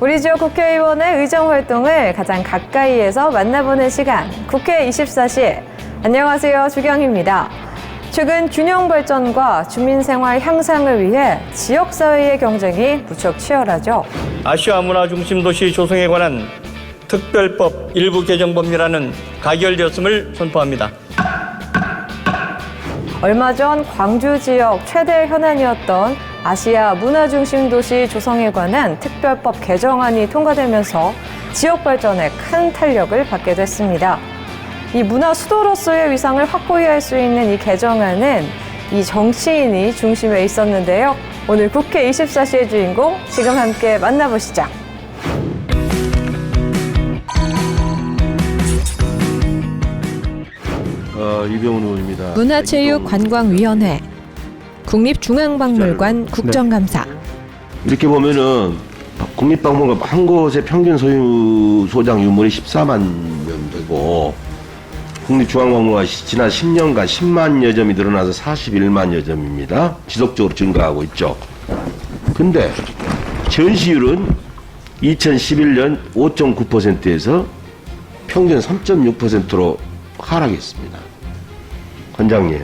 우리 지역 국회의원의 의정활동을 가장 가까이에서 만나보는 시간, 국회 24시. 안녕하세요, 주경입니다. 최근 균형 발전과 주민생활 향상을 위해 지역사회의 경쟁이 무척 치열하죠. 아시아 문화중심도시 조성에 관한 특별법 일부 개정 법률안은 가결되었음을 선포합니다. 얼마 전 광주 지역 최대 현안이었던 아시아 문화중심도시 조성에 관한 특별법 개정안이 통과되면서 지역 발전에 큰 탄력을 받게 됐습니다. 이 문화 수도로서의 위상을 확고히 할 수 있는 이 개정안은 이 정치인이 중심에 있었는데요. 오늘 국회 24시의 주인공 지금 함께 만나보시죠. 이병훈 의원입니다. 문화체육관광위원회, 국립중앙박물관 국정감사. 이렇게 보면은 국립박물관 한 곳의 평균 소장 유물이 14만 명 되고 국립중앙박물관 지난 10년간 10만여 점이 늘어나서 41만여 점입니다. 지속적으로 증가하고 있죠. 근데 전시율은 2011년 5.9%에서 평균 3.6%로 하락했습니다. 관장님,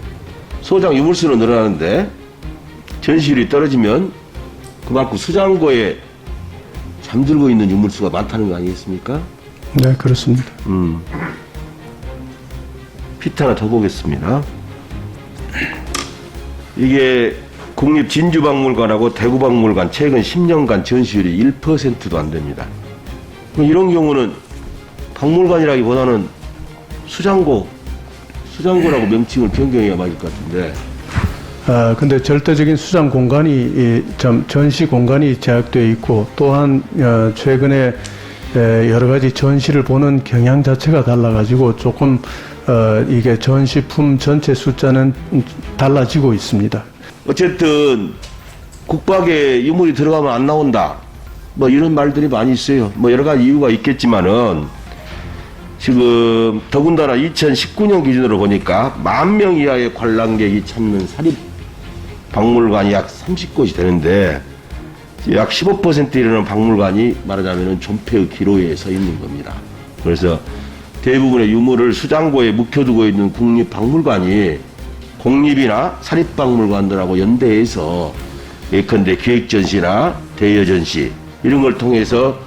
소장 유물수는 늘어나는데 전시율이 떨어지면 그만큼 수장고에 잠들고 있는 유물수가 많다는 거 아니겠습니까? 네, 그렇습니다. 피트 하나 더 보겠습니다. 이게 국립진주박물관하고 대구박물관 최근 10년간 전시율이 1%도 안 됩니다. 이런 경우는 박물관이라기보다는 수장고라고 명칭을 변경해야 맞을 것 같은데. 근데 절대적인 수장 공간이 전시 공간이 제약되어 있고 또한 최근에 여러 가지 전시를 보는 경향 자체가 달라가지고 조금 이게 전시품 전체 숫자는 달라지고 있습니다. 어쨌든 국박에 유물이 들어가면 안 나온다. 뭐 이런 말들이 많이 있어요. 뭐 여러 가지 이유가 있겠지만은 지금 더군다나 2019년 기준으로 보니까 10,000명 이하의 관람객이 찾는 사립박물관이 약 30곳이 되는데 약 15% 이르는 박물관이 말하자면 존폐의 기로에 서 있는 겁니다. 그래서 대부분의 유물을 수장고에 묵혀두고 있는 국립박물관이 공립이나 사립박물관들하고 연대해서 예컨대 기획전시나 대여전시 이런 걸 통해서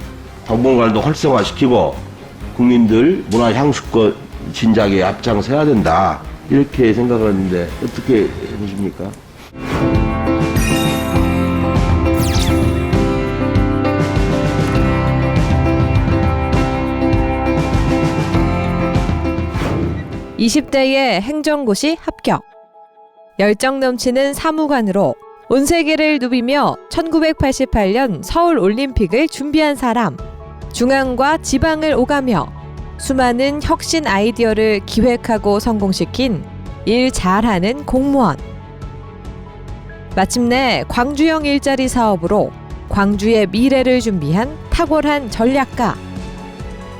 박물관도 활성화시키고 국민들 문화 향수권 진작에 앞장서야 된다 이렇게 생각을 하는데 어떻게 보십니까? (20대의) 행정고시 합격. 열정 넘치는 사무관으로 온 세계를 누비며 1988년 서울 올림픽을 준비한 사람. 중앙과 지방을 오가며 수많은 혁신 아이디어를 기획하고 성공시킨 일 잘하는 공무원. 마침내 광주형 일자리 사업으로 광주의 미래를 준비한 탁월한 전략가.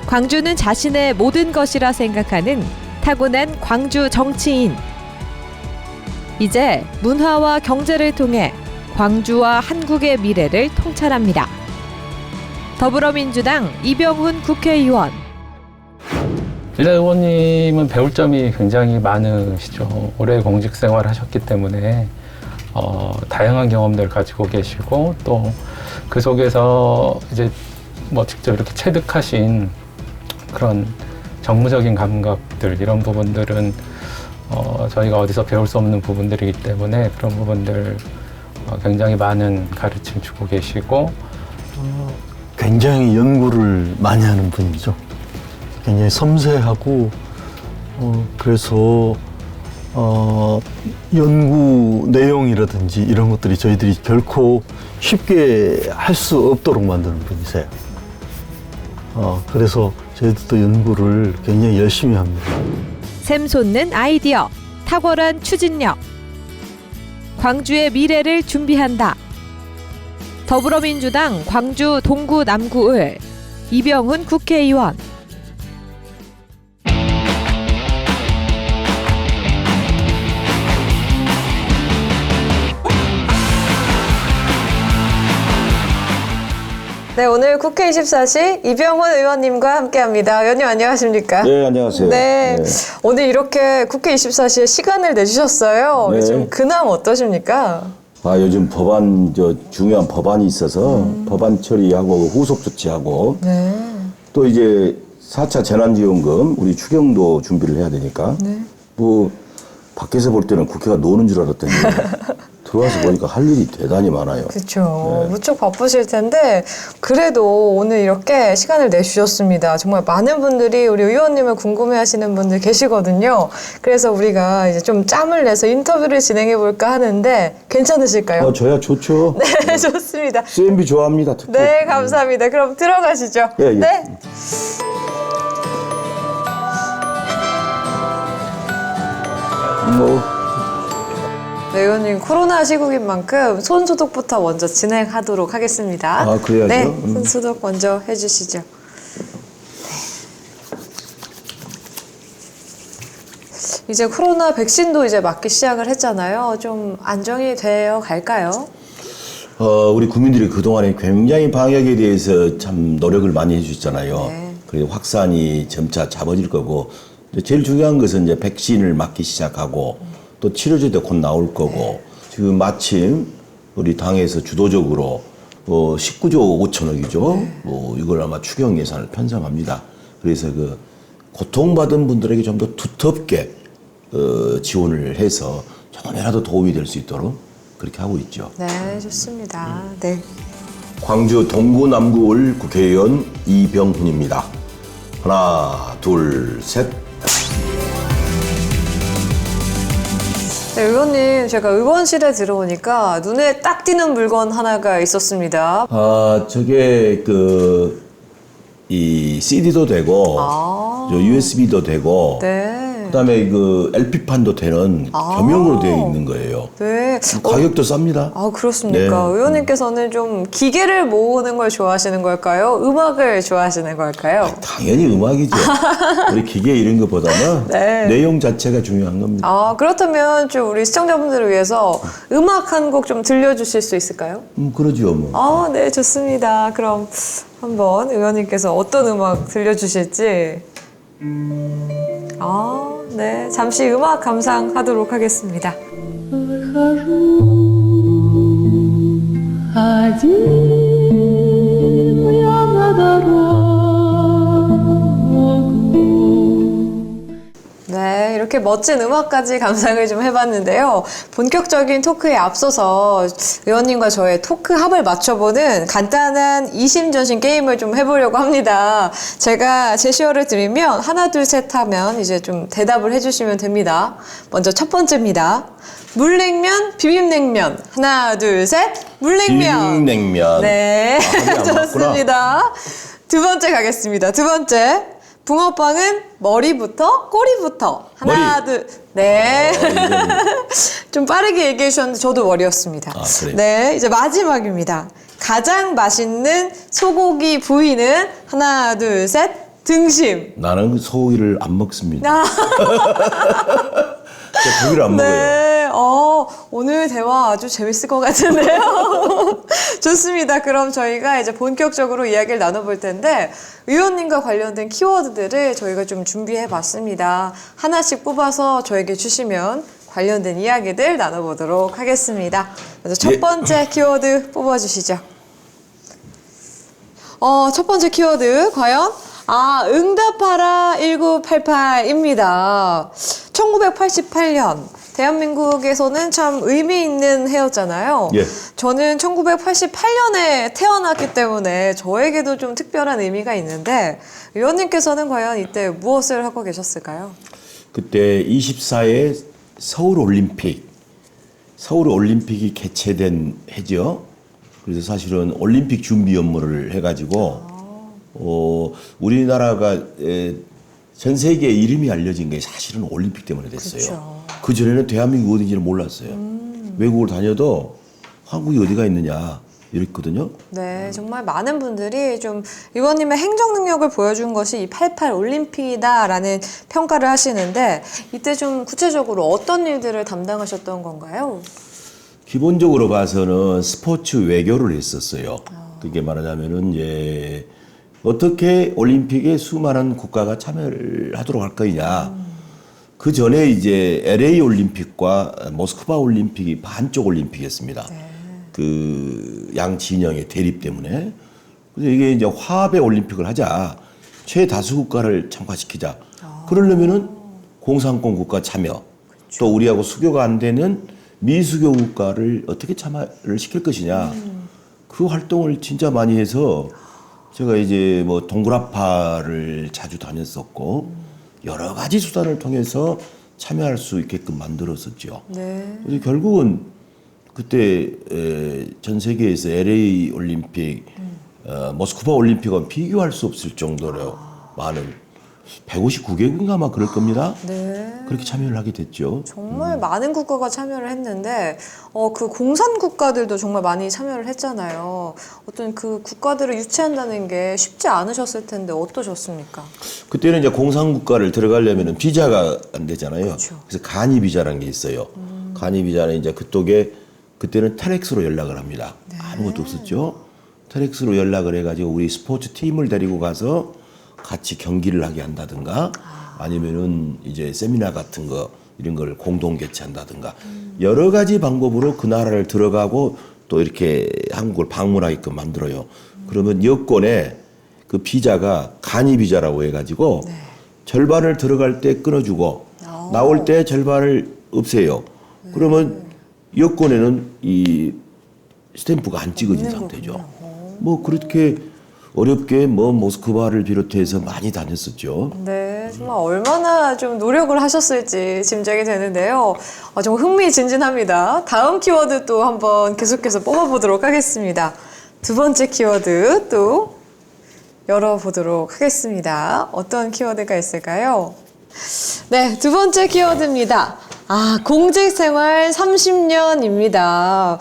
광주는 자신의 모든 것이라 생각하는 타고난 광주 정치인. 이제 문화와 경제를 통해 광주와 한국의 미래를 통찰합니다. 더불어민주당 이병훈 국회의원. 일단 의원님은 배울 점이 굉장히 많으시죠. 오래 공직 생활을 하셨기 때문에 다양한 경험들을 가지고 계시고 또 그 속에서 이제 뭐 직접 이렇게 체득하신 그런 정무적인 감각들 이런 부분들은 저희가 어디서 배울 수 없는 부분들이기 때문에 그런 부분들 굉장히 많은 가르침 주고 계시고 굉장히 연구를 많이 하는 분이죠. 굉장히 섬세하고 그래서 연구 내용이라든지 이런 것들이 저희들이 결코 쉽게 할 수 없도록 만드는 분이세요. 그래서 저희들도 연구를 굉장히 열심히 합니다. 샘솟는 아이디어, 탁월한 추진력. 광주의 미래를 준비한다. 더불어민주당 광주 동구 남구을 이병훈 국회의원. 네, 오늘 국회 24시 이병헌 의원님과 함께합니다. 의원님 안녕하십니까? 네, 안녕하세요. 네, 네. 오늘 이렇게 국회 24시에 시간을 내주셨어요. 네. 요즘 근황 어떠십니까? 요즘 중요한 법안이 있어서 법안 처리하고 후속 조치하고 네. 또 이제 4차 재난지원금 우리 추경도 준비를 해야 되니까 뭐 밖에서 볼 때는 국회가 노는 줄 알았더니 들어와서 보니까 할 일이 대단히 많아요. 그렇죠. 무척 바쁘실 텐데 그래도 오늘 이렇게 시간을 내주셨습니다. 정말 많은 분들이 우리 의원님을 궁금해하시는 분들 계시거든요. 그래서 우리가 이제 좀 짬을 내서 인터뷰를 진행해 볼까 하는데 괜찮으실까요? 저야 좋죠. 네, 좋습니다. CMB 좋아합니다. 특히. 네, 감사합니다. 그럼 들어가시죠. 예, 예. 네. 네, 의원님 코로나 시국인 만큼 손 소독부터 먼저 진행하도록 하겠습니다. 아, 그래야죠? 네, 손 소독 먼저 해주시죠. 네. 이제 코로나 백신도 이제 맞기 시작을 했잖아요. 좀 안정이 되어 갈까요? 우리 국민들이 그동안에 굉장히 방역에 대해서 참 노력을 많이 해주셨잖아요. 네. 그리고 확산이 점차 잡아질 거고, 이제 제일 중요한 것은 이제 백신을 맞기 시작하고, 또 치료제도 곧 나올 거고, 지금 마침 우리 당에서 주도적으로 19조 5천억이죠. 이걸 아마 추경 예산을 편성합니다. 그래서 그 고통받은 분들에게 좀 더 두텁게 지원을 해서 조금이라도 도움이 될 수 있도록 그렇게 하고 있죠. 네, 좋습니다. 네. 광주 동구남구을 국회의원 이병훈입니다. 하나, 둘, 셋. 네, 의원님, 제가 의원실에 들어오니까 눈에 딱 띄는 물건 하나가 있었습니다. 저게 이 CD도 되고, USB도 되고, 네. 그다음에 그 LP판도 되는 겸용으로 되어 있는 거예요. 네. 가격도 쌉니다. 그렇습니까? 네. 의원님께서는 좀 기계를 모으는 걸 좋아하시는 걸까요? 음악을 좋아하시는 걸까요? 당연히 음악이죠. 우리 기계 이런 것보다는 네. 내용 자체가 중요한 겁니다. 그렇다면 좀 우리 시청자분들을 위해서 음악 한 곡 좀 들려주실 수 있을까요? 그러죠, 뭐. 네, 좋습니다. 그럼 한번 의원님께서 어떤 음악 들려주실지. 네. 잠시 음악 감상하도록 하겠습니다. 네, 이렇게 멋진 음악까지 감상을 좀 해봤는데요. 본격적인 토크에 앞서서 의원님과 저의 토크 합을 맞춰보는 간단한 이심전심 게임을 좀 해보려고 합니다. 제가 제시어를 드리면 하나, 둘, 셋 하면 이제 좀 대답을 해주시면 됩니다. 먼저 첫 번째입니다. 물냉면, 비빔냉면. 하나, 둘, 셋. 물냉면. 비빔냉면. 네, 합이 안 맞구나. 좋습니다. 두 번째 가겠습니다. 두 번째. 붕어빵은 머리부터 꼬리부터. 하나, 둘. 네. 좀 빠르게 얘기해 주셨는데 저도 머리였습니다. 그래요? 네, 이제 마지막입니다. 가장 맛있는 소고기 부위는 하나, 둘, 셋. 등심. 나는 소고기를 안 먹습니다. 저 고기를 안 먹어요. 네, 오늘 대화 아주 재밌을 것 같은데요. 좋습니다. 그럼 저희가 이제 본격적으로 이야기를 나눠볼 텐데, 의원님과 관련된 키워드들을 저희가 좀 준비해 봤습니다. 하나씩 뽑아서 저에게 주시면 관련된 이야기들 나눠보도록 하겠습니다. 그래서 첫 번째 키워드 뽑아주시죠. 첫 번째 키워드, 과연? 응답하라 1988입니다. 1988년. 대한민국에서는 참 의미 있는 해였잖아요. 예. 저는 1988년에 태어났기 때문에 저에게도 좀 특별한 의미가 있는데, 의원님께서는 과연 이때 무엇을 하고 계셨을까요? 그때 24회 서울올림픽이 개최된 해죠. 그래서 사실은 올림픽 준비 업무를 해가지고 우리나라가 전 세계에 이름이 알려진 게 사실은 올림픽 때문에 됐어요. 그쵸. 그 전에는 대한민국 어딘지를 몰랐어요. 외국을 다녀도 한국이 어디가 있느냐 이랬거든요. 네, 정말 많은 분들이 좀 의원님의 행정 능력을 보여준 것이 이 88 올림픽이다라는 평가를 하시는데, 이때 좀 구체적으로 어떤 일들을 담당하셨던 건가요? 기본적으로 봐서는 스포츠 외교를 했었어요. 그게 말하자면은 이제 어떻게 올림픽에 수많은 국가가 참여를 하도록 할 거냐. 그 전에 이제 LA 올림픽과 모스크바 올림픽이 반쪽 올림픽이었습니다. 그 양 진영의 대립 때문에. 그래서 이게 이제 화합의 올림픽을 하자. 최다수 국가를 참가시키자. 그러려면은 공산권 국가 참여, 또 우리하고 수교가 안 되는 미수교 국가를 어떻게 참여를 시킬 것이냐. 그 활동을 진짜 많이 해서 제가 이제 뭐 동그라파를 자주 다녔었고 여러 가지 수단을 통해서 참여할 수 있게끔 만들었었죠. 네. 그래서 결국은 그때 전 세계에서 LA 올림픽, 모스크바 올림픽은 비교할 수 없을 정도로 많은 159개국인가 아마 그럴 겁니다. 네. 그렇게 참여를 하게 됐죠. 정말 많은 국가가 참여를 했는데 그 공산 국가들도 정말 많이 참여를 했잖아요. 어떤 그 국가들을 유치한다는 게 쉽지 않으셨을 텐데 어떠셨습니까? 그때는 이제 공산국가를 들어가려면 비자가 안 되잖아요. 그렇죠. 그래서 간이 비자라는 게 있어요. 간이 비자는 이제 그때는 텔엑스로 연락을 합니다. 아무것도 없었죠. 텔엑스로 연락을 해가지고 우리 스포츠 팀을 데리고 가서 같이 경기를 하게 한다든가 아니면은 이제 세미나 같은 거 이런 걸 공동 개최한다든가 여러 가지 방법으로 그 나라를 들어가고 또 이렇게 한국을 방문하게끔 만들어요. 그러면 여권에 그 비자가 간이 비자라고 해가지고 절반을 들어갈 때 끊어주고 나올 때 절반을 없애요. 그러면 여권에는 이 스탬프가 안 찍어진 상태죠. 뭐 그렇게 어렵게 뭐 모스크바를 비롯해서 많이 다녔었죠. 네, 정말 얼마나 좀 노력을 하셨을지 짐작이 되는데요. 정말 흥미진진합니다. 다음 키워드 또 한번 계속해서 뽑아보도록 하겠습니다. 두 번째 키워드 또 열어보도록 하겠습니다. 어떤 키워드가 있을까요? 네, 두 번째 키워드입니다. 공직생활 30년입니다.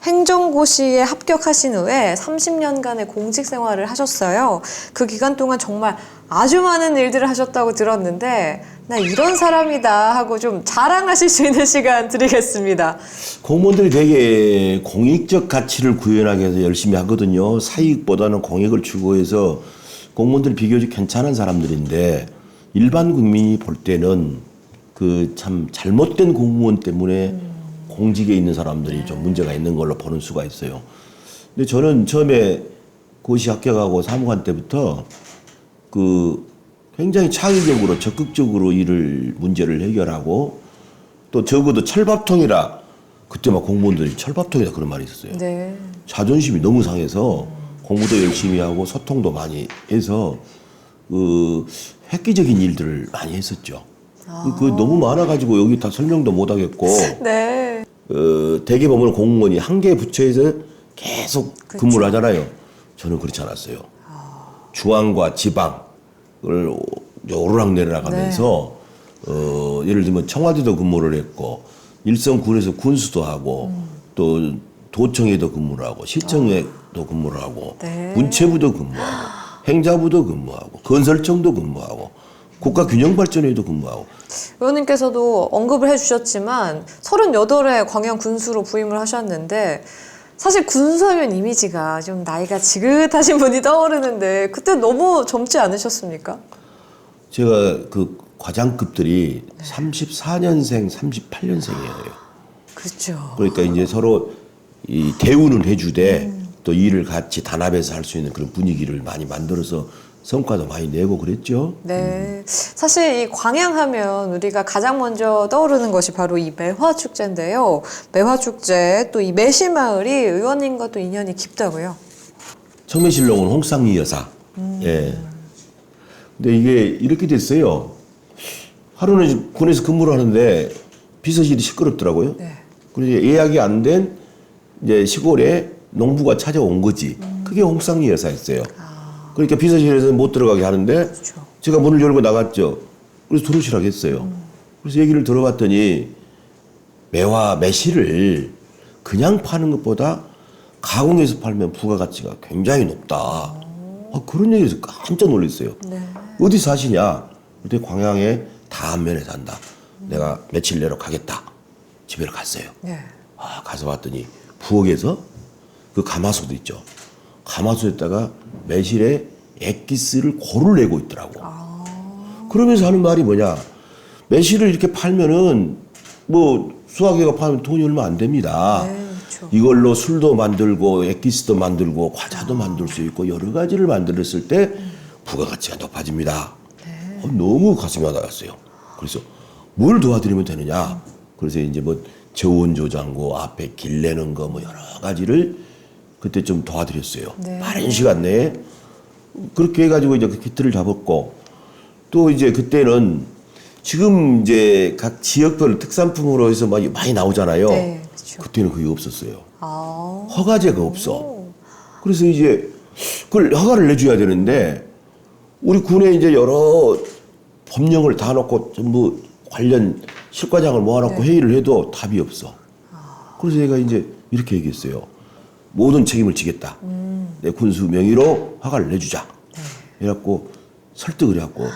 행정고시에 합격하신 후에 30년간의 공직생활을 하셨어요. 그 기간 동안 정말 아주 많은 일들을 하셨다고 들었는데 나 이런 사람이다 하고 좀 자랑하실 수 있는 시간 드리겠습니다. 공무원들이 되게 공익적 가치를 구현하기 위해서 열심히 하거든요. 사익보다는 공익을 추구해서 공무원들이 비교적 괜찮은 사람들인데 일반 국민이 볼 때는 그 참 잘못된 공무원 때문에 공직에 있는 사람들이 좀 문제가 있는 걸로 보는 수가 있어요. 근데 저는 처음에 고시 합격하고 사무관 때부터 그 굉장히 창의적으로 적극적으로 문제를 해결하고 또 적어도 철밥통이라 그때 막 공무원들이 철밥통이다 그런 말이 있었어요. 네. 자존심이 너무 상해서 공부도 열심히 하고 소통도 많이 해서 그 획기적인 일들을 많이 했었죠. 그 너무 많아가지고 여기 다 설명도 못 하겠고. 네. 대개 보면 공무원이 한 개 부처에서 계속 근무를 하잖아요. 저는 그렇지 않았어요. 중앙과 지방을 오르락내리락 하면서 예를 들면 청와대도 근무를 했고 일선군에서 군수도 하고 또 도청에도 근무를 하고 시청에도 근무를 하고 문체부도 근무하고 행자부도 근무하고 건설청도 근무하고 국가균형발전회도 근무하고. 의원님께서도 언급을 해주셨지만 38회 광양 군수로 부임을 하셨는데 사실 군수하면 이미지가 좀 나이가 지긋하신 분이 떠오르는데 그때 너무 젊지 않으셨습니까? 제가 그 과장급들이 34년생, 38년생이에요. 그렇죠. 그러니까 이제 서로 이 대우는 해주되 또 일을 같이 단합해서 할 수 있는 그런 분위기를 많이 만들어서 성과도 많이 내고 그랬죠. 네. 사실 이 광양하면 우리가 가장 먼저 떠오르는 것이 바로 이 매화축제인데요. 매화축제 또 이 매실마을이 의원님과 또 인연이 깊다고요. 청매실록은 홍쌍리 여사. 예. 근데 이게 이렇게 됐어요. 하루는 군에서 근무를 하는데 비서실이 시끄럽더라고요. 네. 그래서 예약이 안 된 이제 시골에 농부가 찾아온 거지. 그게 홍쌍리 여사였어요. 그러니까 비서실에서 못 들어가게 하는데 그렇죠. 제가 문을 열고 나갔죠. 그래서 들어오시라고 했어요. 그래서 얘기를 들어봤더니 매실을 그냥 파는 것보다 가공해서 팔면 부가가치가 굉장히 높다. 그런 얘기에서 깜짝 놀랐어요. 네. 어디 사시냐? 그때 광양에 다안면에 산다. 내가 며칠 내로 가겠다. 집에 갔어요. 네. 가서 봤더니 부엌에서 그 가마솥도 있죠. 가마솥에다가 매실에 액기스를 고루 내고 있더라고. 그러면서 하는 말이 뭐냐? 매실을 이렇게 팔면은 뭐 수학회가 팔면 돈이 얼마 안 됩니다. 그렇죠. 이걸로 술도 만들고 액기스도 만들고 과자도 만들 수 있고 여러 가지를 만들었을 때 부가가치가 높아집니다. 너무 가슴이 와닿았어요. 그래서 뭘 도와드리면 되느냐? 그래서 이제 뭐 저온 조장고 앞에 길 내는 거 뭐 여러 가지를 그때 좀 도와드렸어요. 빠른 시간 내에 그렇게 해가지고 이제 그 키트를 잡았고 또 이제 그때는 지금 이제 각 지역별 특산품으로 해서 많이 나오잖아요. 네, 그렇죠. 그때는 그게 없었어요. 아. 허가제가 없어. 그래서 이제 그걸 허가를 내줘야 되는데 우리 군에 이제 여러 법령을 다 놓고 전부 관련 실과장을 모아놓고 회의를 해도 답이 없어. 그래서 제가 이제 이렇게 얘기했어요. 모든 책임을 지겠다. 내 군수 명의로 허가를 내주자. 그래갖고 설득을 해갖고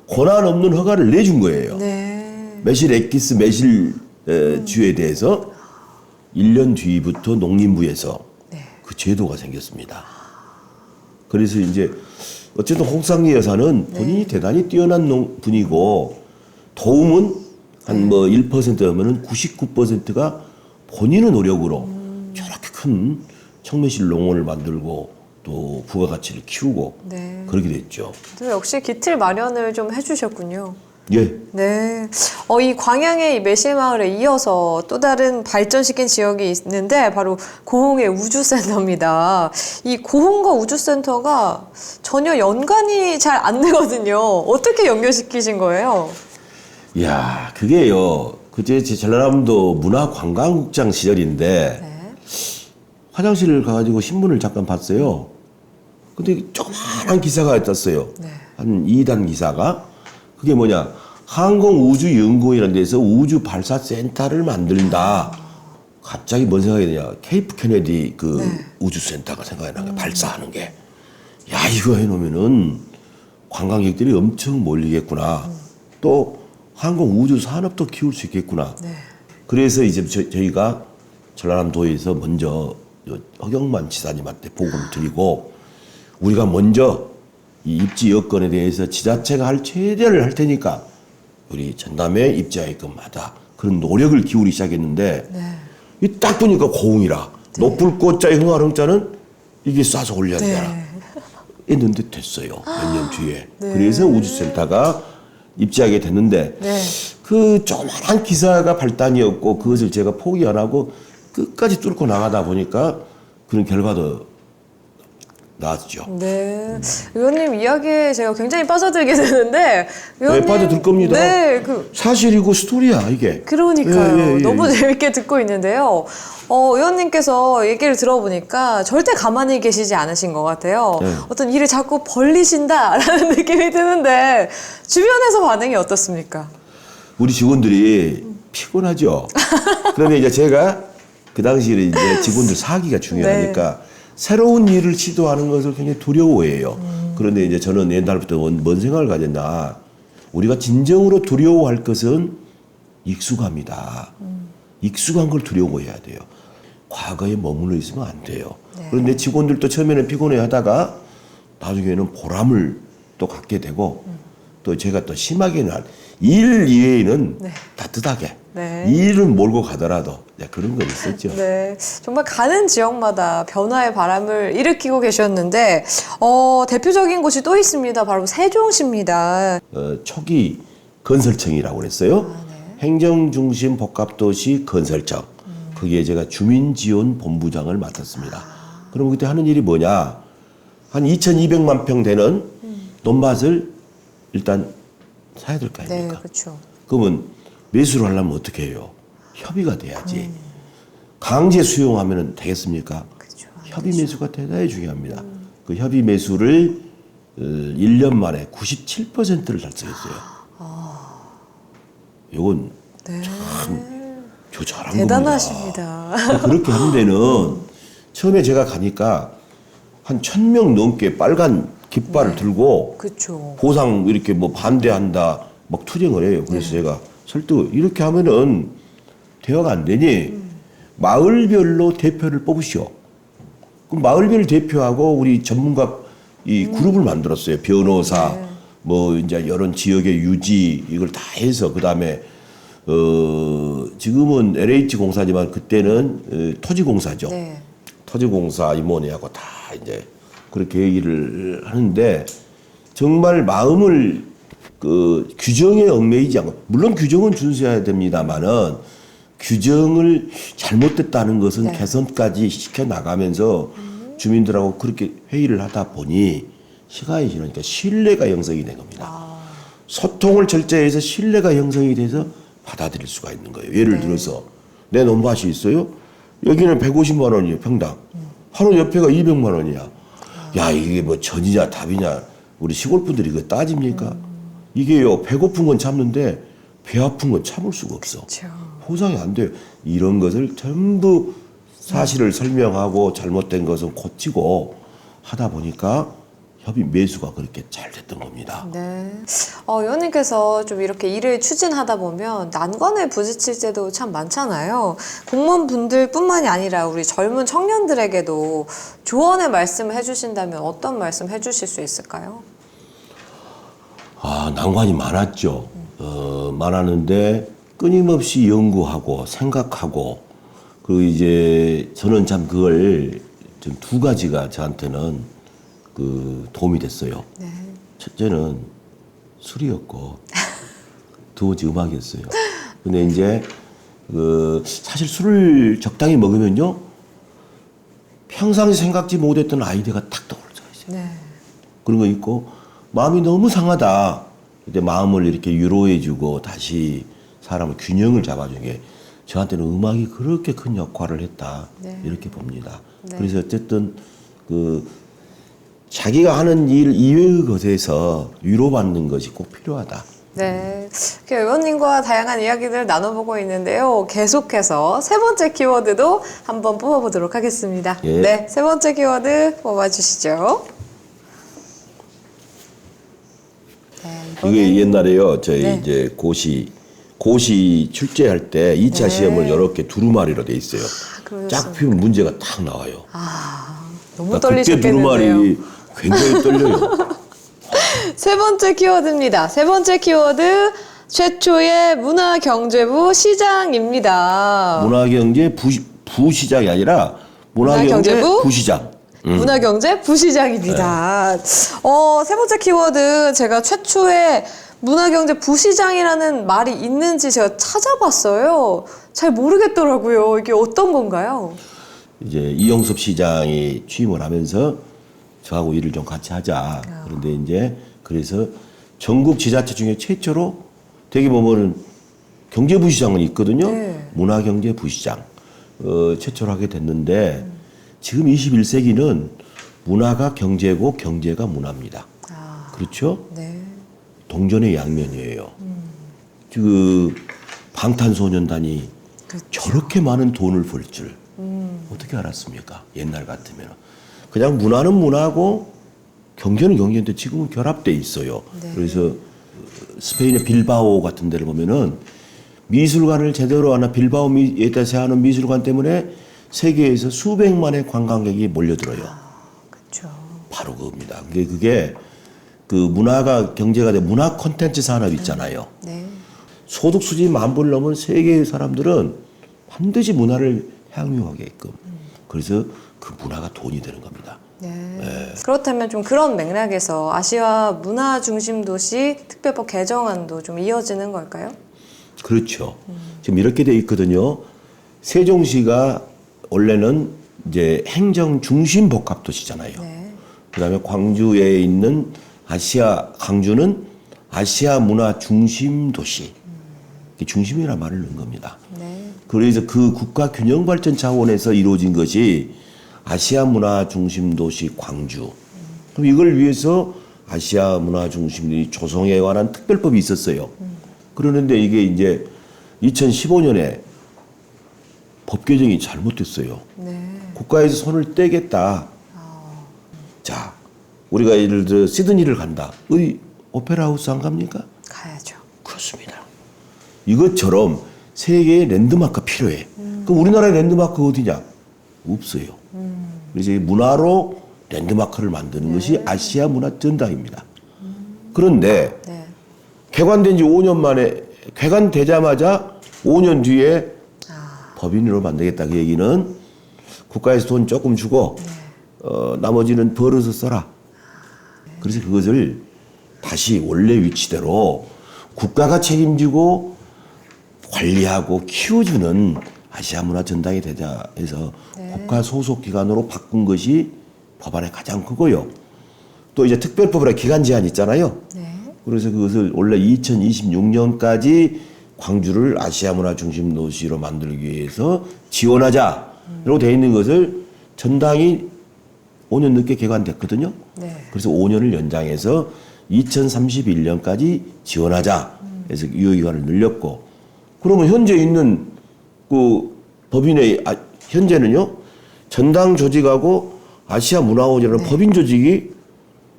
권한 없는 허가를 내준 거예요. 네. 매실 액기스 매실 주에 대해서 1년 뒤부터 농림부에서 그 제도가 생겼습니다. 그래서 이제 어쨌든 홍상리 여사는 본인이 대단히 뛰어난 분이고 도움은 한 뭐 1%면 99%가 본인의 노력으로 저렇게 큰 청매실 농원을 만들고 또 부가가치를 키우고 그렇게 됐죠. 또 역시 기틀 마련을 좀 해주셨군요. 예. 네. 이 광양의 이 매실마을에 이어서 또 다른 발전시킨 지역이 있는데 바로 고흥의 우주센터입니다. 이 고흥과 우주센터가 전혀 연관이 잘 안 되거든요. 어떻게 연결시키신 거예요? 이야, 그게요. 그제 제 전라남도 문화관광국장 시절인데 화장실을 가가지고 신문을 잠깐 봤어요. 근데 조그마한 기사가 떴어요. 한 2단 기사가. 그게 뭐냐. 항공우주연구원이라는 데서 우주발사센터를 만든다. 갑자기 뭔 생각이 드냐. 케이프 케네디 우주센터가 생각이 난 거야. 발사하는 게. 야, 이거 해놓으면은 관광객들이 엄청 몰리겠구나. 또 항공우주산업도 키울 수 있겠구나. 그래서 이제 저희가 전라남도에서 먼저 허경만 지사님한테 보고를 드리고 우리가 먼저 이 입지 여건에 대해서 지자체가 할 최대를 할 테니까 우리 전남에 입지하게끔 하다. 그런 노력을 기울이기 시작했는데 이 딱 보니까 고흥이라 높을 꽃자의 흥화흥자는 이게 쏴서 올려야 되잖아. 했는데 됐어요. 몇 년 뒤에. 그래서 우주센터가 입지하게 됐는데 그 조그만한 기사가 발단이었고 그것을 제가 포기 안 하고 끝까지 뚫고 나가다 보니까 그런 결과도 나왔죠. 네. 의원님 이야기에 제가 굉장히 빠져들게 되는데 의원님, 빠져들 겁니다. 네. 사실이고 스토리야 이게. 그러니까요. 예. 너무 재밌게 듣고 있는데요. 의원님께서 얘기를 들어보니까 절대 가만히 계시지 않으신 것 같아요. 어떤 일을 자꾸 벌리신다라는 느낌이 드는데 주변에서 반응이 어떻습니까? 우리 직원들이 피곤하죠. 그런데 이제 제가 그 당시에 이제 직원들 사기가 중요하니까 새로운 일을 시도하는 것을 굉장히 두려워해요. 그런데 이제 저는 옛날부터 뭔 생각을 가졌나. 우리가 진정으로 두려워할 것은 익숙함이다. 익숙한 걸 두려워해야 돼요. 과거에 머물러 있으면 안 돼요. 그런데 직원들도 처음에는 피곤해 하다가 나중에는 보람을 또 갖게 되고 또 제가 또 심하게는 일 이외에는 따뜻하게 일을 몰고 가더라도 그런 건 있었죠. 네, 정말 가는 지역마다 변화의 바람을 일으키고 계셨는데 대표적인 곳이 또 있습니다. 바로 세종시입니다. 초기 건설청이라고 그랬어요. 행정중심 복합도시 건설청. 거기에 제가 주민지원본부장을 맡았습니다. 그럼 그때 하는 일이 뭐냐? 한 2,200만 평 되는 논밭을 일단 사야 될 거 아닙니까? 네, 그렇죠. 그러면 매수를 하려면 어떻게 해요? 협의가 돼야지. 강제 수용하면 되겠습니까? 그렇죠. 협의 매수가 대단히 중요합니다. 그 협의 매수를 1년 만에 97%를 달성했어요. 이건 참 저 잘한 대단하십니다. 겁니다. 그렇게 하는 데는 처음에 제가 가니까 한 1,000명 넘게 빨간 깃발을 들고 그렇죠. 보상 이렇게 뭐 반대한다 막 투쟁을 해요. 그래서 제가 설득 이렇게 하면은 대화가 안 되니 마을별로 대표를 뽑으시오. 그 마을별 대표하고 우리 전문가 이 그룹을 만들었어요. 변호사, 뭐 이제 이런 지역의 유지 이걸 다 해서 그 다음에 지금은 LH 공사지만 그때는 토지공사죠. 네. 토지공사 임원회하고 다 이제 그렇게 얘기를 하는데 정말 마음을 그 규정에 얽매이지 않고 물론 규정은 준수해야 됩니다만은 규정을 잘못됐다는 것은 개선까지 시켜 나가면서 주민들하고 그렇게 회의를 하다 보니 시간이 지나니까 신뢰가 형성이 된 겁니다. 소통을 절제해서 신뢰가 형성이 돼서 받아들일 수가 있는 거예요. 예를 들어서 내 논밭이 있어요. 여기는 150만 원이에요, 평당. 바로 옆에가 200만 원이야. 야, 이게 뭐 전이냐 답이냐. 우리 시골 분들이 그거 따집니까? 이게요, 배고픈 건 참는데 배 아픈 건 참을 수가 없어. 그렇죠. 보상이 안 돼요. 이런 것을 전부 사실을 설명하고 잘못된 것은 고치고 하다 보니까 협의 매수가 그렇게 잘 됐던 겁니다. 네. 의원님께서 좀 이렇게 일을 추진하다 보면 난관에 부딪힐 때도 참 많잖아요. 공무원분들뿐만이 아니라 우리 젊은 청년들에게도 조언의 말씀을 해주신다면 어떤 말씀 해주실 수 있을까요? 난관이 많았죠. 많았는데 끊임없이 연구하고 생각하고 그리고 이제 저는 참 그걸 좀 두 가지가 저한테는 그 도움이 됐어요. 네. 첫째는 술이었고 두 번째 음악이었어요. 근데 이제 그 사실 술을 적당히 먹으면요 평상시 생각지 못했던 아이디어가 탁 떠오르죠. 네. 그런 거 있고 마음이 너무 상하다. 그때 마음을 이렇게 위로해주고 다시 사람을 균형을 잡아주는 게 저한테는 음악이 그렇게 큰 역할을 했다. 네. 이렇게 봅니다. 네. 그래서 어쨌든 그 자기가 하는 일 이외의 것에서 위로받는 것이 꼭 필요하다. 네. 이렇게 의원님과 다양한 이야기들을 나눠보고 있는데요. 계속해서 세 번째 키워드도 한번 뽑아보도록 하겠습니다. 예. 네. 세 번째 키워드 뽑아주시죠. 네, 이게 옛날에요. 저희 네. 이제 고시 출제할 때 2차 시험을 이렇게 두루마리로 돼 있어요. 그러셨습니까? 짝 피우면 문제가 딱 나와요. 너무 그때 떨리셨겠는데요. 두루마리 굉장히 떨려요. 세 번째 키워드입니다. 세 번째 키워드 최초의 문화경제부 시장입니다. 문화경제 부시장이 아니라 문화경제 문화경제부? 부시장. 문화경제 부시장입니다. 세 번째 키워드 제가 최초의 문화경제 부시장이라는 말이 있는지 제가 찾아봤어요. 잘 모르겠더라고요. 이게 어떤 건가요? 이제 이용섭 시장이 취임을 하면서 저하고 일을 좀 같이 하자. 그런데 이제 그래서 전국 지자체 중에 최초로 되게 보면은 경제부시장은 있거든요. 네. 문화경제부시장 최초로 하게 됐는데 지금 21세기는 문화가 경제고 경제가 문화입니다. 그렇죠? 네. 동전의 양면이에요. 그 방탄소년단이 그렇죠. 저렇게 많은 돈을 벌 줄 어떻게 알았습니까? 옛날 같으면 그냥 문화는 문화고 경제는 경제인데 지금은 결합돼 있어요. 네. 그래서 스페인의 빌바오 같은 데를 보면은 미술관을 제대로 하나 빌바오에다 하는 미술관 때문에 세계에서 수백만의 관광객이 몰려들어요. 그렇죠. 바로 그겁니다. 그게 그 문화가 경제가 돼 문화 콘텐츠 산업 있잖아요. 네. 소득 수준이 10,000불 넘은 세계의 사람들은 반드시 문화를 향유하게끔. 그래서 그 문화가 돈이 되는 겁니다. 네. 그렇다면 좀 그런 맥락에서 아시아 문화 중심 도시 특별법 개정안도 좀 이어지는 걸까요? 그렇죠. 지금 이렇게 돼 있거든요. 세종시가 원래는 이제 행정 중심 복합 도시잖아요. 네. 그다음에 광주에 있는 광주는 아시아 문화 중심 도시. 중심이라는 말을 넣은 겁니다. 네. 그래서 그 국가 균형 발전 차원에서 이루어진 것이 아시아 문화 중심 도시 광주. 그럼 이걸 위해서 아시아 문화 중심 조성에 관한 특별법이 있었어요. 그러는데 이게 이제 2015년에 법 개정이 잘못됐어요. 네. 국가에서 손을 떼겠다. 자, 우리가 예를 들어 시드니를 간다. 어디 오페라 하우스 안 갑니까? 가야죠. 그렇습니다. 이것처럼 세계의 랜드마크가 필요해. 그럼 우리나라의 랜드마크 어디냐? 없어요. 그래서 이 문화로 랜드마크를 만드는 것이 아시아 문화 전당입니다. 그런데 네. 개관된 지 5년 만에 개관되자마자 5년 뒤에 법인으로 만들겠다. 그 얘기는 국가에서 돈 조금 주고 나머지는 벌어서 써라. 그래서 그것을 다시 원래 위치대로 국가가 책임지고 관리하고 키워주는 아시아 문화 전당이 되자 해서 국가 소속 기관으로 바꾼 것이 법안의 가장 크고요. 또 이제 특별법이라 기간 제한이 있잖아요. 그래서 그것을 원래 2026년까지 광주를 아시아 문화 중심 도시로 만들기 위해서 지원하자. 라고 되어 있는 것을 전당이 5년 늦게 개관됐거든요. 그래서 5년을 연장해서 2031년까지 지원하자. 해서 유효기간을 늘렸고. 그러면 현재 있는 그 법인의, 현재는요, 전당 조직하고 아시아 문화원이라는 법인 조직이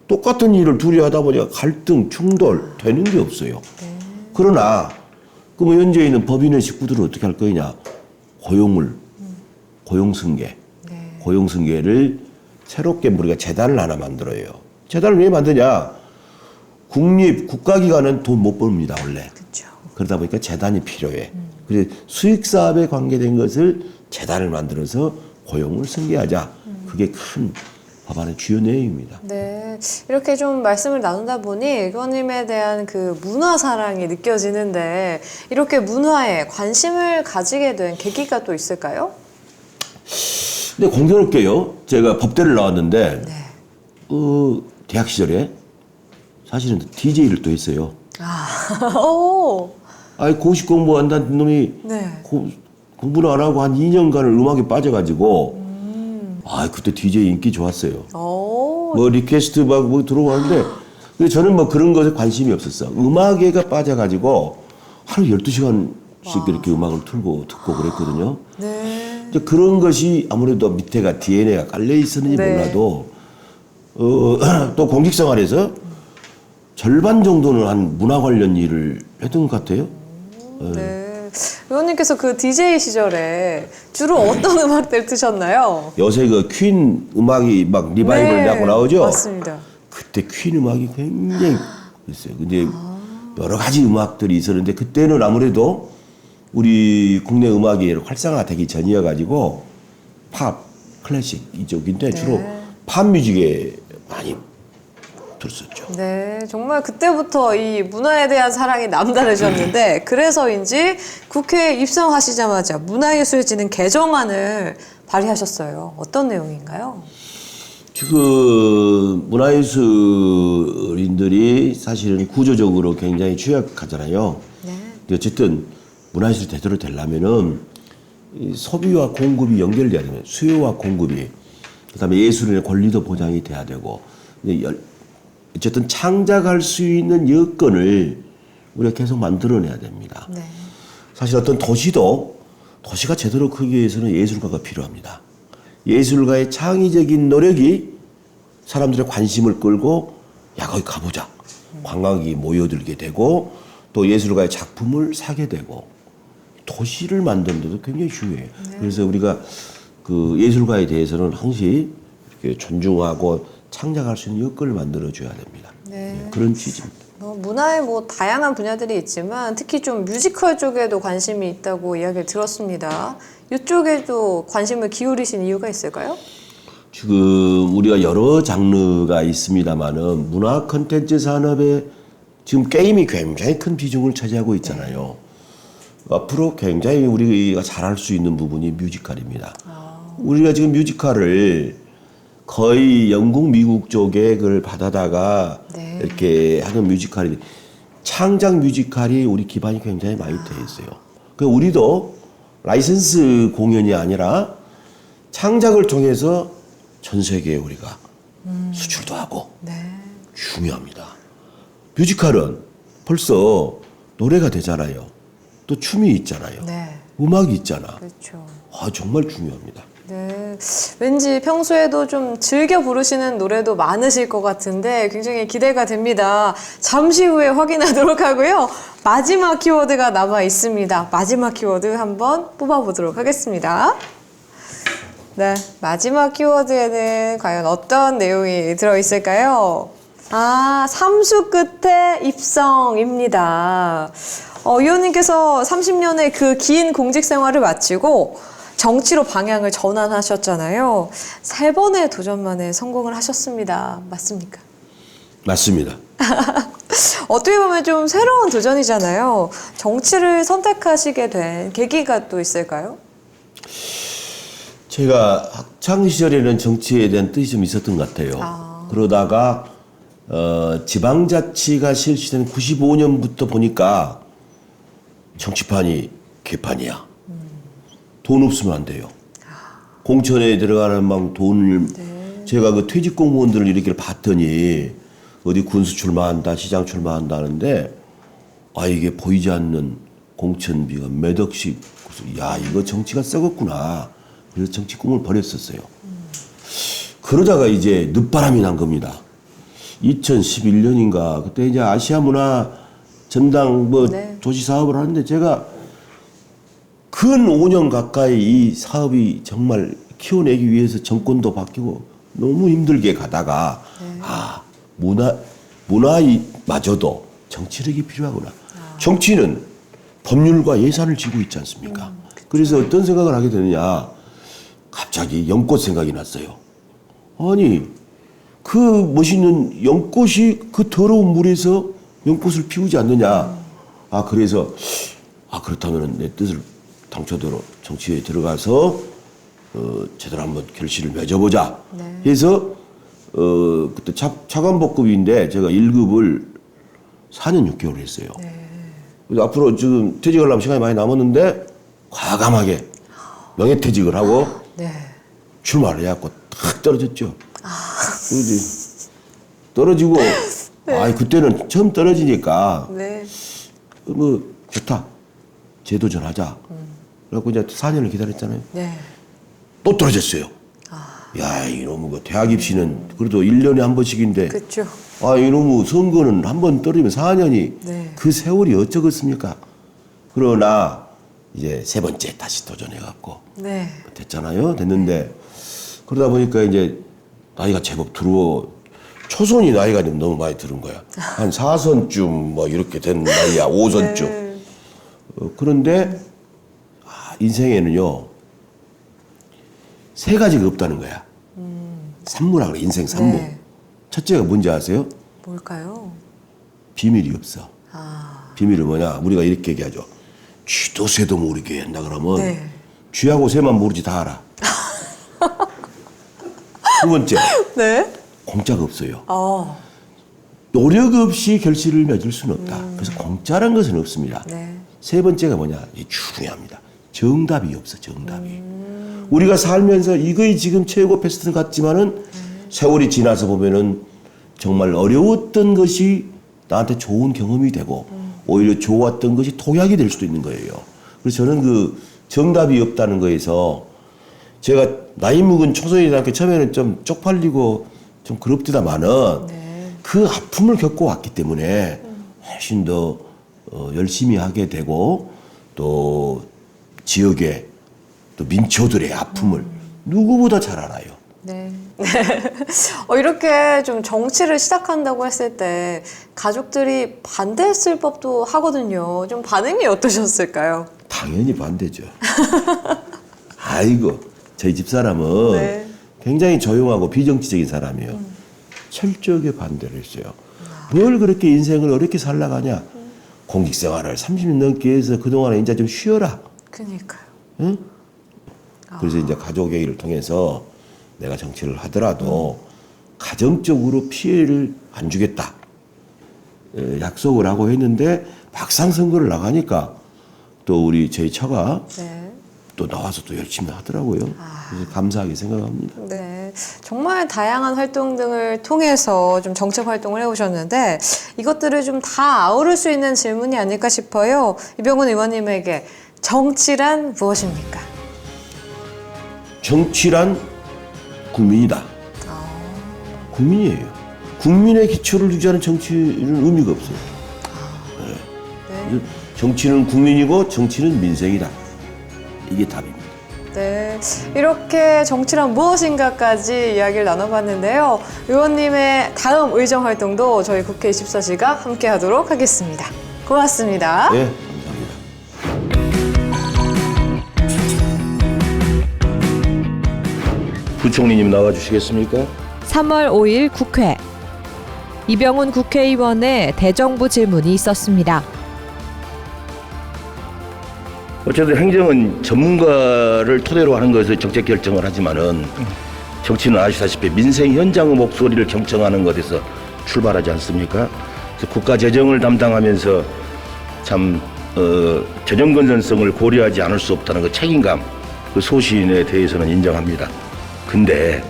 똑같은 일을 둘이 하다 보니까 갈등, 충돌 되는 게 없어요. 그러나, 그럼 현재 있는 법인의 식구들은 어떻게 할 거냐? 고용승계. 고용승계를 새롭게 우리가 재단을 하나 만들어요. 재단을 왜 만드냐? 국가기관은 돈 못 벌입니다, 원래. 그렇죠. 그러다 보니까 재단이 필요해. 그래서 수익사업에 관계된 것을 재단을 만들어서 고용을 승계하자. 그게 큰 법안의 주요 내용입니다. 네, 이렇게 좀 말씀을 나누다 보니 의원님에 대한 그 문화 사랑이 느껴지는데 이렇게 문화에 관심을 가지게 된 계기가 또 있을까요? 근데 공교롭게요, 제가 법대를 나왔는데 대학 시절에 사실은 DJ를 또 했어요. 오. 고시 공부한다는 놈이 네. 공부를 안 하고 한 2년간을 음악에 빠져가지고 그때 DJ 인기 좋았어요. 오. 뭐 리퀘스트 막 뭐 들어왔는데 근데 저는 뭐 그런 것에 관심이 없었어. 음악에가 빠져가지고 하루 12시간씩 이렇게 음악을 틀고 듣고 그랬거든요. 네. 근데 그런 것이 아무래도 밑에가 DNA가 깔려 있었는지 네. 몰라도 또 공직 생활에서 절반 정도는 한 문화 관련 일을 했던 것 같아요. 네. 의원님께서 그 DJ 시절에 주로 어떤 음악들 드셨나요? 요새 그 퀸 음악이 막 리바이벌 하고 나오죠? 맞습니다. 그때 퀸 음악이 굉장히 있어요. 근데 여러 가지 음악들이 있었는데 그때는 아무래도 우리 국내 음악이 활성화되기 전이어가지고 팝, 클래식 이쪽인데 주로 팝 뮤직에 많이 들었었죠. 네, 정말 그때부터 이 문화에 대한 사랑이 남다르셨는데 그래서인지 국회에 입성하시자마자 문화예술진흥 개정안을 발의하셨어요. 어떤 내용인가요? 지금 문화예술인들이 사실은 구조적으로 굉장히 취약하잖아요. 근데 어쨌든 문화예술이 제대로 되려면은 이 소비와 공급이 연결돼야 되면 수요와 공급이 그다음에 예술인의 권리도 보장이 돼야 되고 어쨌든 창작할 수 있는 여건을 우리가 계속 만들어내야 됩니다. 사실 어떤 도시가 제대로 크기 위해서는 예술가가 필요합니다. 예술가의 창의적인 노력이 사람들의 관심을 끌고 거기 가보자. 관광객이 모여들게 되고 또 예술가의 작품을 사게 되고 도시를 만드는 데도 굉장히 중요해요. 그래서 우리가 그 예술가에 대해서는 항시 이렇게 존중하고 창작할 수 있는 여건을 만들어줘야 됩니다. 그런 취지입니다. 문화의 다양한 분야들이 있지만 특히 좀 뮤지컬 쪽에도 관심이 있다고 이야기를 들었습니다. 이쪽에도 관심을 기울이신 이유가 있을까요? 지금 우리가 여러 장르가 있습니다만은 문화 콘텐츠 산업에 지금 게임이 굉장히 큰 비중을 차지하고 있잖아요. 앞으로 굉장히 우리가 잘할 수 있는 부분이 뮤지컬입니다. 우리가 지금 뮤지컬을 거의 영국, 미국 쪽에 그걸 받아다가 이렇게 하는 뮤지컬이 창작 뮤지컬이 우리 기반이 굉장히 많이 돼 있어요. 그 우리도 라이선스 공연이 아니라 창작을 통해서 전 세계에 우리가 수출도 하고 중요합니다. 뮤지컬은 벌써 노래가 되잖아요. 또 춤이 있잖아요. 음악이 있잖아. 그렇죠. 정말 중요합니다. 네, 왠지 평소에도 좀 즐겨 부르시는 노래도 많으실 것 같은데 굉장히 기대가 됩니다. 잠시 후에 확인하도록 하고요. 마지막 키워드가 남아 있습니다. 마지막 키워드 한번 뽑아보도록 하겠습니다. 네, 마지막 키워드에는 과연 어떤 내용이 들어있을까요? 아, 삼수 끝에 입성입니다. 의원님께서 30년의 그 긴 공직 생활을 마치고 정치로 방향을 전환하셨잖아요. 3번의 도전 만에 성공을 하셨습니다. 맞습니까? 맞습니다. 어떻게 보면 좀 새로운 도전이잖아요. 정치를 선택하시게 된 계기가 또 있을까요? 제가 학창 시절에는 정치에 대한 뜻이 좀 있었던 것 같아요. 그러다가 지방자치가 실시된 95년부터 보니까 정치판이 개판이야. 돈 없으면 안 돼요. 공천에 들어가는 막 돈을 제가 그 퇴직 공무원들을 이렇게 봤더니 어디 군수 출마한다, 시장 출마한다는데 이게 보이지 않는 공천비가 몇 억씩. 그래서 야, 이거 정치가 썩었구나. 그래서 정치 꿈을 버렸었어요. 그러다가 이제 늦바람이 난 겁니다. 2011년인가 그때 이제 아시아 문화 전당 도시 사업을 하는데 제가 근 5년 가까이 이 사업이 정말 키워내기 위해서 정권도 바뀌고 너무 힘들게 가다가 문화마저도 정치력이 필요하구나. 정치는 법률과 예산을 지고 있지 않습니까? 그래서 어떤 생각을 하게 되느냐. 갑자기 연꽃 생각이 났어요. 아니, 그 멋있는 연꽃이 그 더러운 물에서 연꽃을 피우지 않느냐. 그래서 그렇다면 내 뜻을 당초대로 정치에 들어가서 제대로 한번 결실을 맺어보자. 해서 그때 차관복급인데 제가 1급을 4년 6개월 했어요. 그래서 앞으로 지금 퇴직하려면 시간이 많이 남았는데 과감하게 명예퇴직을 하고 출마를 해갖고 탁 떨어졌죠. 떨어지고 그때는 처음 떨어지니까 좋다. 재도전하자. 그래갖고 이제 4년을 기다렸잖아요. 또 떨어졌어요. 야, 이놈의 그 대학 입시는 그래도 1년에 한 번씩인데. 그렇죠. 이놈의 선거는 한 번 떨어지면 4년이 그 세월이 어쩌겠습니까? 그러나 이제 3번째 다시 도전해갖고 됐잖아요. 됐는데 그러다 보니까 이제 나이가 제법 초선이 나이가 좀 너무 많이 들은 거야. 한 4선쯤 뭐 이렇게 된 나이야. 5선쯤. 그런데 인생에는요 3가지가 없다는 거야. 산무라 그래. 인생 산무. 첫째가 뭔지 아세요? 뭘까요? 비밀이 없어. 비밀은 뭐냐? 우리가 이렇게 얘기하죠. 쥐도 새도 모르게 한다 그러면 쥐하고 새만 모르지 다 알아. 두 번째, 공짜가 없어요. 노력 없이 결실을 맺을 수는 없다. 그래서 공짜란 것은 없습니다. 3번째가 뭐냐? 이게 중요합니다. 정답이 없어. 정답이. 우리가 살면서 이거이 지금 최고 베스트 같지만은 세월이 지나서 보면은 정말 어려웠던 것이 나한테 좋은 경험이 되고 오히려 좋았던 것이 독약이 될 수도 있는 거예요. 그래서 저는 그 정답이 없다는 거에서 제가 나이 묵은 초선이라니까 처음에는 좀 쪽팔리고 좀 그렇디다마는 그 아픔을 겪고 왔기 때문에 훨씬 더 열심히 하게 되고 또 지역의 또 민초들의 아픔을 누구보다 잘 알아요. 이렇게 좀 정치를 시작한다고 했을 때 가족들이 반대했을 법도 하거든요. 좀 반응이 어떠셨을까요? 당연히 반대죠. 아이고, 저희 집사람은 굉장히 조용하고 비정치적인 사람이에요. 철저하게 반대를 했어요. 뭘 그렇게 인생을 어렵게 살아가냐. 공직생활을 30년 넘게 해서 그동안에 이제 좀 쉬어라. 그러니까요. 응? 그래서 이제 가족 얘기를 통해서 내가 정치를 하더라도 가정적으로 피해를 안 주겠다. 약속을 하고 했는데 막상 선거를 나가니까 또 우리 저희 처가 또 나와서 또 열심히 하더라고요. 그래서 감사하게 생각합니다. 정말 다양한 활동 등을 통해서 좀 정책 활동을 해오셨는데 이것들을 좀 다 아우를 수 있는 질문이 아닐까 싶어요. 이병훈 의원님에게 정치란 무엇입니까? 정치란 국민이다. 국민이에요. 국민의 기초를 두지 않은 정치는 의미가 없어요. 정치는 국민이고 정치는 민생이다. 이게 답입니다. 이렇게 정치란 무엇인가까지 이야기를 나눠봤는데요. 의원님의 다음 의정 활동도 저희 국회 24시가 함께 하도록 하겠습니다. 고맙습니다. 네, 감사합니다. 부총리님 나와주시겠습니까? 3월 5일 국회. 이병훈 국회의원의 대정부 질문이 있었습니다. 어쨌든 행정은 전문가를 토대로 하는 것에서 정책 결정을 하지만은 정치는 아시다시피 민생 현장의 목소리를 경청하는 것에서 출발하지 않습니까? 그래서 국가 재정을 담당하면서 참 재정 건전성을 고려하지 않을 수 없다는 그 책임감, 그 소신에 대해서는 인정합니다. 근데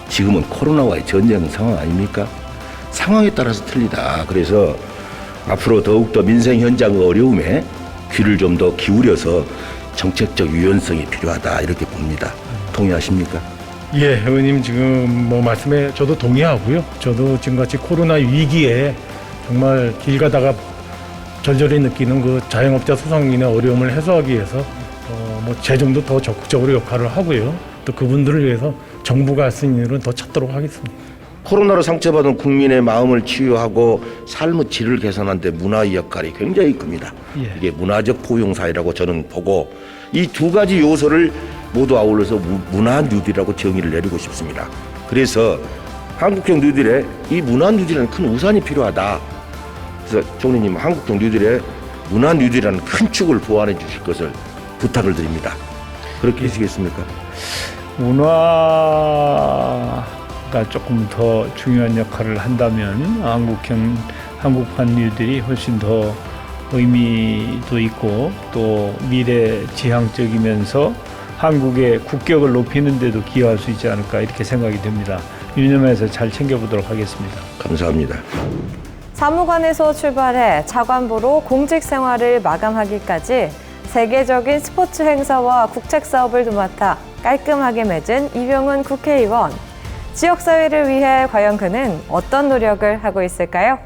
지금은 코로나와의 전쟁 상황 아닙니까? 상황에 따라서 틀리다. 그래서 앞으로 더욱더 민생 현장의 어려움에 귀를 좀 더 기울여서 정책적 유연성이 필요하다 이렇게 봅니다. 동의하십니까? 예, 의원님 지금 뭐 말씀에 저도 동의하고요. 저도 지금같이 코로나 위기에 정말 길 가다가 절절히 느끼는 그 자영업자 소상인의 어려움을 해소하기 위해서 뭐 재정도 더 적극적으로 역할을 하고요. 또 그분들을 위해서 정부가 할 수 있는 일은 더 찾도록 하겠습니다. 코로나로 상처받은 국민의 마음을 치유하고 삶의 질을 개선하는 데 문화의 역할이 굉장히 큽니다. 예. 이게 문화적 포용사회라고 저는 보고 이 두 가지 요소를 모두 아울러서 문화 뉴딜이라고 정의를 내리고 싶습니다. 그래서 한국형 뉴딜에 이 문화 뉴딜이라는 큰 우산이 필요하다. 그래서 총리님 한국형 뉴딜에 문화 뉴딜이라는 큰 축을 보완해 주실 것을 부탁을 드립니다. 그렇게 하시겠습니까? 문화가 조금 더 중요한 역할을 한다면 한국판 뉴딜이 훨씬 더 의미도 있고 또 미래 지향적이면서 한국의 국격을 높이는 데도 기여할 수 있지 않을까 이렇게 생각이 됩니다. 유념해서 잘 챙겨보도록 하겠습니다. 감사합니다. 사무관에서 출발해 차관보로 공직 생활을 마감하기까지 세계적인 스포츠 행사와 국책 사업을 도맡아 깔끔하게 맺은 이병훈 국회의원. 지역사회를 위해 과연 그는 어떤 노력을 하고 있을까요?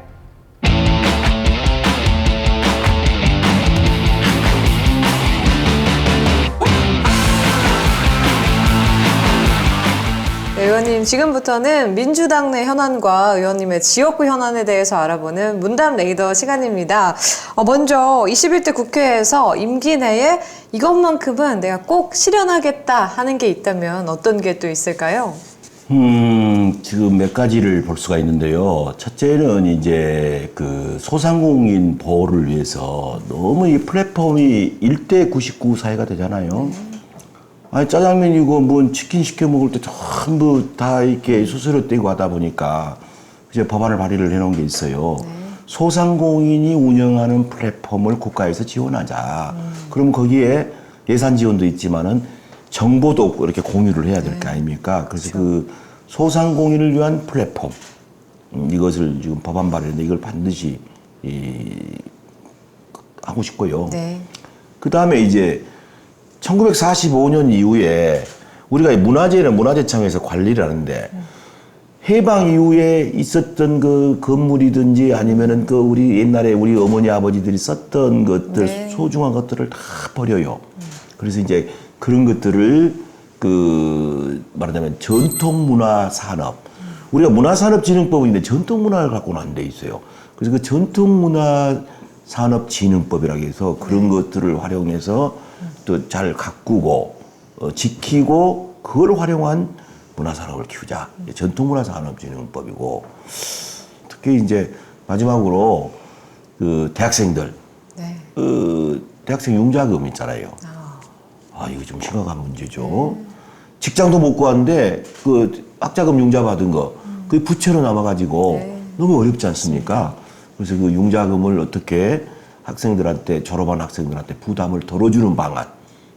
네, 의원님, 지금부터는 민주당 내 현안과 의원님의 지역구 현안에 대해서 알아보는 문담 레이더 시간입니다. 먼저 21대 국회에서 임기 내에 이것만큼은 내가 꼭 실현하겠다 하는 게 있다면 어떤 게 또 있을까요? 지금 몇 가지를 볼 수가 있는데요. 첫째는 이제 그 소상공인 보호를 위해서 너무 이 플랫폼이 1대 99 사회가 되잖아요. 아니, 짜장면이고 뭐 치킨 시켜 먹을 때 전부 다 이렇게 수수료 떼고 하다 보니까 이제 법안을 발의를 해놓은 게 있어요. 소상공인이 운영하는 플랫폼을 국가에서 지원하자. 그럼 거기에 예산 지원도 있지만은 정보도 이렇게 공유를 해야 될 거 아닙니까? 그래서 그 소상공인을 위한 플랫폼, 이것을 지금 법안 발의했는데 이걸 반드시 하고 싶고요. 네. 그 다음에 이제 1945년 이후에 우리가 문화재는 문화재청에서 관리를 하는데 해방 이후에 있었던 그 건물이든지 아니면은 그 우리 옛날에 우리 어머니 아버지들이 썼던 것들, 네. 소중한 것들을 다 버려요. 그래서 이제 그런 것들을 말하자면 전통문화산업, 우리가 문화산업진흥법인데 전통문화를 갖고는 안 돼 있어요. 그래서 그 전통문화산업진흥법이라고 해서 그런 것들을 활용해서 또 잘 가꾸고 지키고 그걸 활용한 문화산업을 키우자. 전통문화산업진흥법이고, 특히 이제 마지막으로 그 대학생들, 네. 대학생 융자금 있잖아요. 이거 좀 심각한 문제죠. 직장도 못 구하는데 그 학자금 융자 받은 거, 그게 부채로 남아가지고 네. 너무 어렵지 않습니까? 그래서 그 융자금을 어떻게 학생들한테, 졸업한 학생들한테 부담을 덜어주는 방안,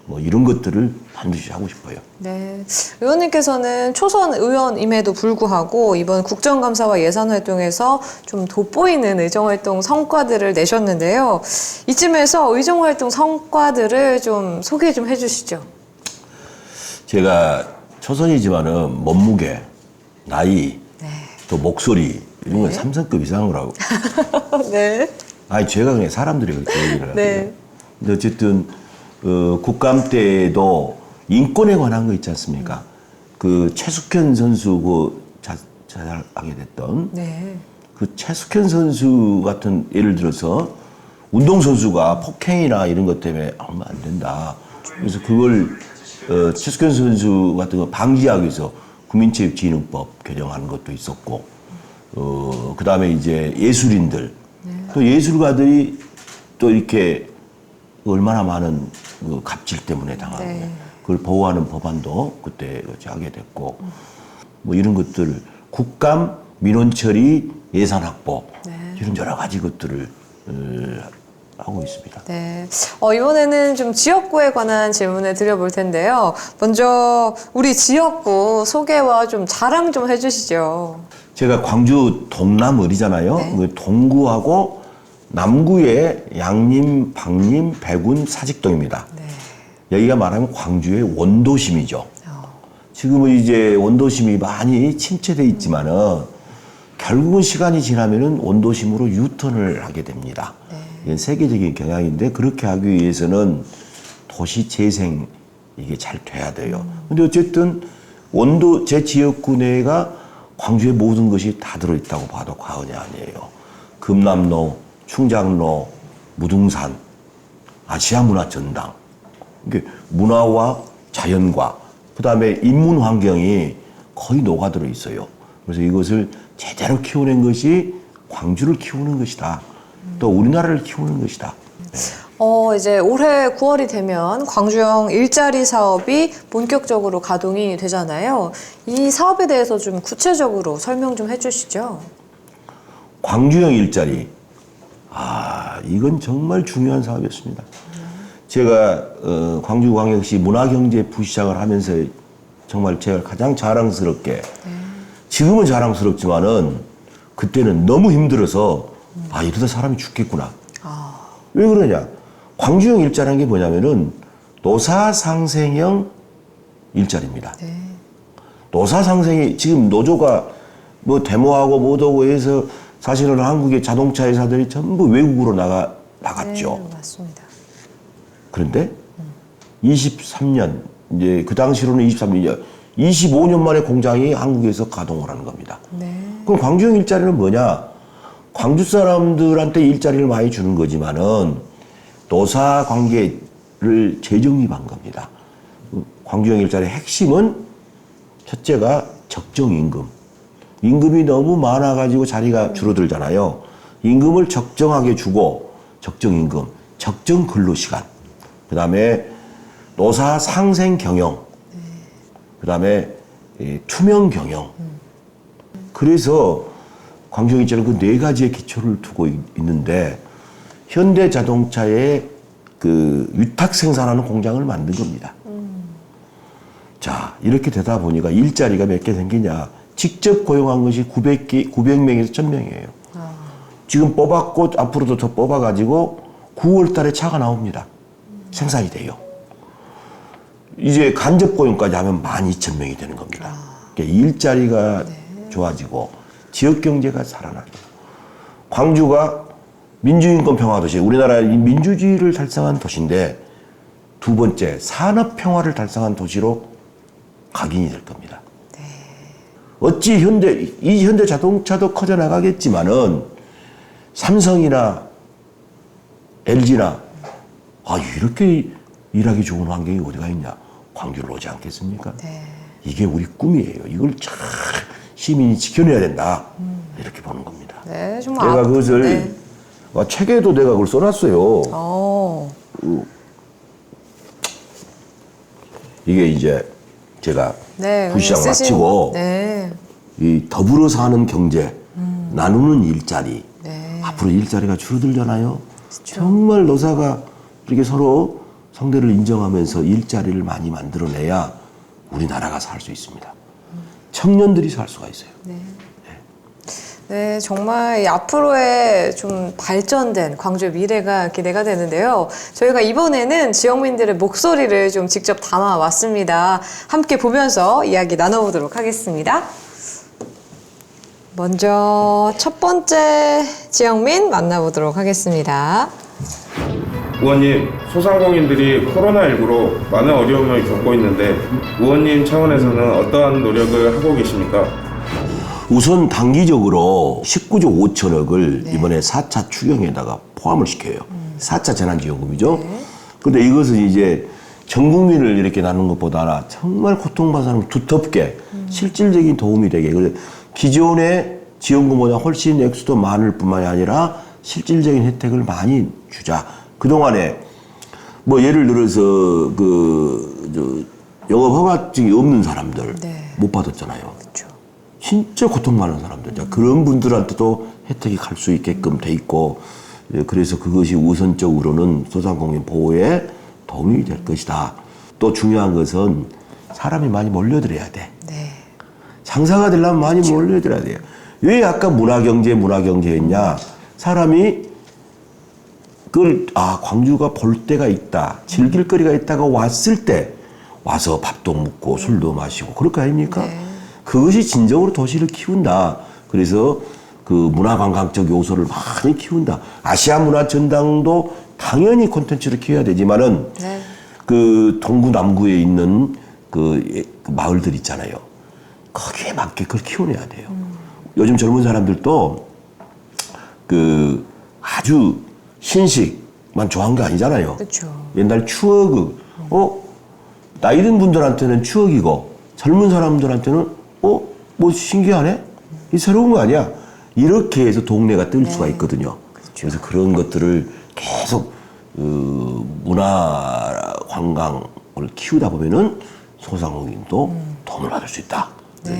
뭐 이런 것들을 반드시 하고 싶어요. 네. 의원님께서는 초선 의원임에도 불구하고 이번 국정감사와 예산활동에서 좀 돋보이는 의정활동 성과들을 내셨는데요. 이쯤에서 의정활동 성과들을 좀 소개 좀 해주시죠. 제가 초선이지만은 몸무게, 나이, 네. 또 목소리 이런 건 삼성급 이상으로 하고. 네. 제가 그냥 사람들이 그렇게 얘기를 하고요. 네. 근데 어쨌든 국감 때에도 인권에 관한 거 있지 않습니까? 그 최숙현 선수 자살하게 됐던 네. 그 최숙현 선수 같은 예를 들어서 운동선수가 폭행이나 이런 것 때문에 하면 안 된다. 그래서 그걸 최숙현 선수 같은 거 방지하기 위해서 국민체육진흥법 개정하는 것도 있었고, 그 다음에 이제 예술인들, 또 예술가들이 또 이렇게 얼마나 많은 그 갑질 때문에 당하는 네. 그걸 보호하는 법안도 그때 하게 됐고, 뭐 이런 것들, 국감, 민원 처리, 예산 확보, 이런 여러 가지 것들을 하고 있습니다. 네. 이번에는 좀 지역구에 관한 질문을 드려볼 텐데요. 먼저 우리 지역구 소개와 좀 자랑 좀 해주시죠. 제가 광주 동남을이잖아요. 네. 그 동구하고 남구에 양림, 박림, 백운, 사직동입니다. 네. 여기가 말하면 광주의 원도심이죠. 지금은 이제 원도심이 많이 침체돼 있지만은 결국은 시간이 지나면은 원도심으로 유턴을 하게 됩니다. 이건 세계적인 경향인데 그렇게 하기 위해서는 도시 재생 이게 잘 돼야 돼요. 근데 어쨌든 제 지역구 내가 광주의 모든 것이 다 들어있다고 봐도 과언이 아니에요. 금남로, 충장로, 무등산, 아시아문화전당. 이게 문화와 자연과 그다음에 인문 환경이 거의 녹아들어 있어요. 그래서 이것을 제대로 키워낸 것이 광주를 키우는 것이다. 또 우리나라를 키우는 것이다. 이제 올해 9월이 되면 광주형 일자리 사업이 본격적으로 가동이 되잖아요. 이 사업에 대해서 좀 구체적으로 설명 좀 해주시죠. 광주형 일자리. 이건 정말 중요한 사업이었습니다. 제가 광주광역시 문화경제부 시장을 하면서 정말 제가 가장 자랑스럽게, 지금은 자랑스럽지만은 그때는 너무 힘들어서 이러다 사람이 죽겠구나. 왜 그러냐? 광주형 일자리라는 게 뭐냐면은 노사상생형 일자리입니다. 노사상생이 지금 노조가 뭐 데모하고 뭐하고 해서 사실은 한국의 자동차 회사들이 전부 외국으로 나갔죠. 네, 맞습니다. 그런데 23년, 이제 그 당시로는 23년, 25년 만에 공장이 한국에서 가동을 하는 겁니다. 그럼 광주형 일자리는 뭐냐? 광주 사람들한테 일자리를 많이 주는 거지만은 노사 관계를 재정립한 겁니다. 광주형 일자리의 핵심은 첫째가 적정 임금. 임금이 너무 많아가지고 자리가 줄어들잖아요. 임금을 적정하게 주고, 적정 임금, 적정 근로시간, 그 다음에 노사 상생 경영, 그 다음에 투명 경영. 그래서 광주형 일자리는 그 네 가지의 기초를 두고 있는데, 현대자동차의 그 위탁 생산하는 공장을 만든 겁니다. 자, 이렇게 되다 보니까 일자리가 몇 개 생기냐. 직접 고용한 것이 900명에서 1000명이에요. 지금 뽑았고 앞으로도 더 뽑아가지고 9월 달에 차가 나옵니다. 생산이 돼요. 이제 간접 고용까지 하면 12,000명이 되는 겁니다. 그러니까 일자리가 좋아지고 지역 경제가 살아나죠. 광주가 민주인권 평화도시, 우리나라의 민주주의를 달성한 도시인데 두 번째 산업 평화를 달성한 도시로 각인이 될 겁니다. 어찌 이 현대 자동차도 커져 나가겠지만은 삼성이나 LG나 이렇게 일하기 좋은 환경이 어디가 있냐? 광주를 오지 않겠습니까? 이게 우리 꿈이에요. 이걸 잘 시민이 지켜내야 된다. 이렇게 보는 겁니다. 네, 정말 제가 그것을 책에도 내가 그걸 써놨어요. 이게 이제 제가 부시장 마치고 이 더불어 사는 경제, 나누는 일자리. 앞으로 일자리가 줄어들잖아요. 정말 노사가 이렇게 서로 상대를 인정하면서 일자리를 많이 만들어내야 우리나라가 살 수 있습니다. 청년들이 살 수가 있어요. 네, 정말 앞으로의 좀 발전된 광주의 미래가 기대가 되는데요. 저희가 이번에는 지역민들의 목소리를 좀 직접 담아왔습니다. 함께 보면서 이야기 나눠보도록 하겠습니다. 먼저 첫 번째 지역민 만나보도록 하겠습니다. 의원님, 소상공인들이 코로나19로 많은 어려움을 겪고 있는데 의원님 차원에서는 어떠한 노력을 하고 계십니까? 우선 단기적으로 19조 5천억을 이번에 4차 추경에다가 포함을 시켜요. 4차 재난지원금이죠. 근데 이것은 이제 전 국민을 이렇게 나누는 것보다 정말 고통받는 사람 두텁게 실질적인 도움이 되게. 그래서 기존의 지원금보다 훨씬 액수도 많을 뿐만이 아니라 실질적인 혜택을 많이 주자. 그동안에 뭐 예를 들어서 영업 허가증이 없는 사람들 못 받았잖아요. 진짜 고통받는 사람들. 그런 분들한테도 혜택이 갈 수 있게끔 돼 있고, 그래서 그것이 우선적으로는 소상공인 보호에 도움이 될 것이다. 또 중요한 것은 사람이 많이 몰려들어야 돼. 장사가 되려면 많이 몰려들어야 돼요. 왜 아까 문화경제 했냐? 사람이 광주가 볼 데가 있다, 즐길 거리가 있다가 왔을 때 와서 밥도 먹고 술도 마시고 그럴 거 아닙니까? 그것이 진정으로 도시를 키운다. 그래서 그 문화관광적 요소를 많이 키운다. 아시아 문화 전당도 당연히 콘텐츠를 키워야 되지만은 그 동구 남구에 있는 그 마을들 있잖아요. 거기에 맞게 그걸 키워내야 돼요. 요즘 젊은 사람들도 그 아주 신식만 좋아한 게 아니잖아요. 옛날 추억을 나이 든 분들한테는 추억이고 젊은 사람들한테는 뭐 신기하네? 이 새로운 거 아니야? 이렇게 해서 동네가 뜰 수가 있거든요. 그래서 그런 것들을 계속 문화 관광을 키우다 보면은 소상공인도 도움을 받을 수 있다.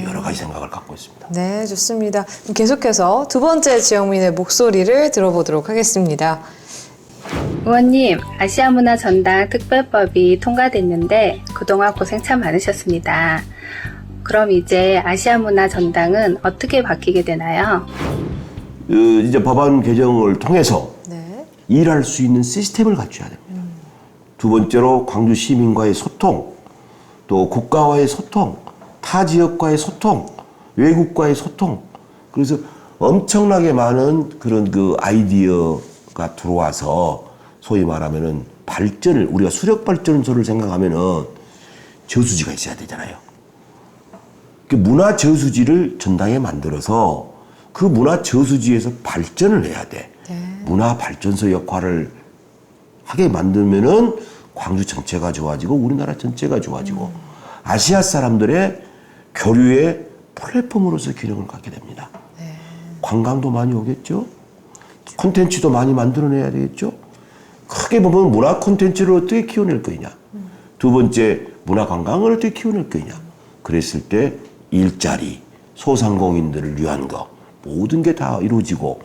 여러 가지 생각을 갖고 있습니다. 네, 좋습니다. 계속해서 두 번째 지역민의 목소리를 들어보도록 하겠습니다. 의원님, 아시아문화전당 특별법이 통과됐는데 그동안 고생 참 많으셨습니다. 그럼 이제 아시아문화전당은 어떻게 바뀌게 되나요? 이제 법안 개정을 통해서 일할 수 있는 시스템을 갖춰야 됩니다. 두 번째로 광주 시민과의 소통, 또 국가와의 소통, 타 지역과의 소통, 외국과의 소통. 그래서 엄청나게 많은 그런 그 아이디어가 들어와서 소위 말하면은 발전을, 우리가 수력 발전소를 생각하면은 저수지가 있어야 되잖아요. 그 문화 저수지를 전당에 만들어서 그 문화 저수지에서 발전을 해야 돼. 문화 발전소 역할을 하게 만들면은 광주 전체가 좋아지고 우리나라 전체가 좋아지고 아시아 사람들의 교류의 플랫폼으로서 기능을 갖게 됩니다. 관광도 많이 오겠죠. 콘텐츠도 많이 만들어내야 되겠죠. 크게 보면 문화 콘텐츠를 어떻게 키워낼 거냐. 두 번째, 문화 관광을 어떻게 키워낼 거냐. 그랬을 때 일자리, 소상공인들을 위한 거 모든 게 다 이루어지고,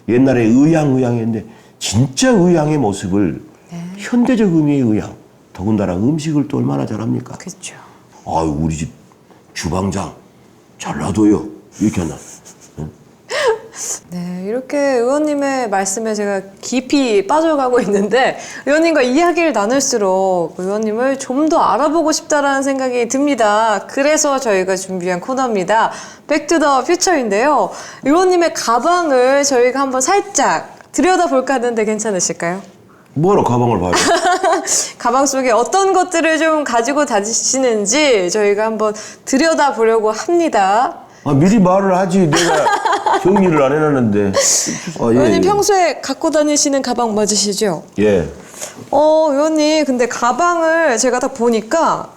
옛날에 의향했는데 진짜 의향의 모습을 현대적 의미의 의향, 더군다나 음식을 또 얼마나 잘합니까? 그렇죠. 아유, 우리 집 주방장 전라도요 이렇게 하나. 네, 이렇게 의원님의 말씀에 제가 깊이 빠져가고 있는데 의원님과 이야기를 나눌수록 의원님을 좀 더 알아보고 싶다라는 생각이 듭니다. 그래서 저희가 준비한 코너입니다. 백투더퓨처인데요. 의원님의 가방을 저희가 한번 살짝 들여다볼까 하는데 괜찮으실까요? 뭐하러 가방을 봐요? 가방 속에 어떤 것들을 좀 가지고 다니시는지 저희가 한번 들여다보려고 합니다. 미리 말을 하지, 내가 정리를 안 해놨는데. 의원님 평소에 갖고 다니시는 가방 맞으시죠? 예. 의원님, 근데 가방을 제가 딱 보니까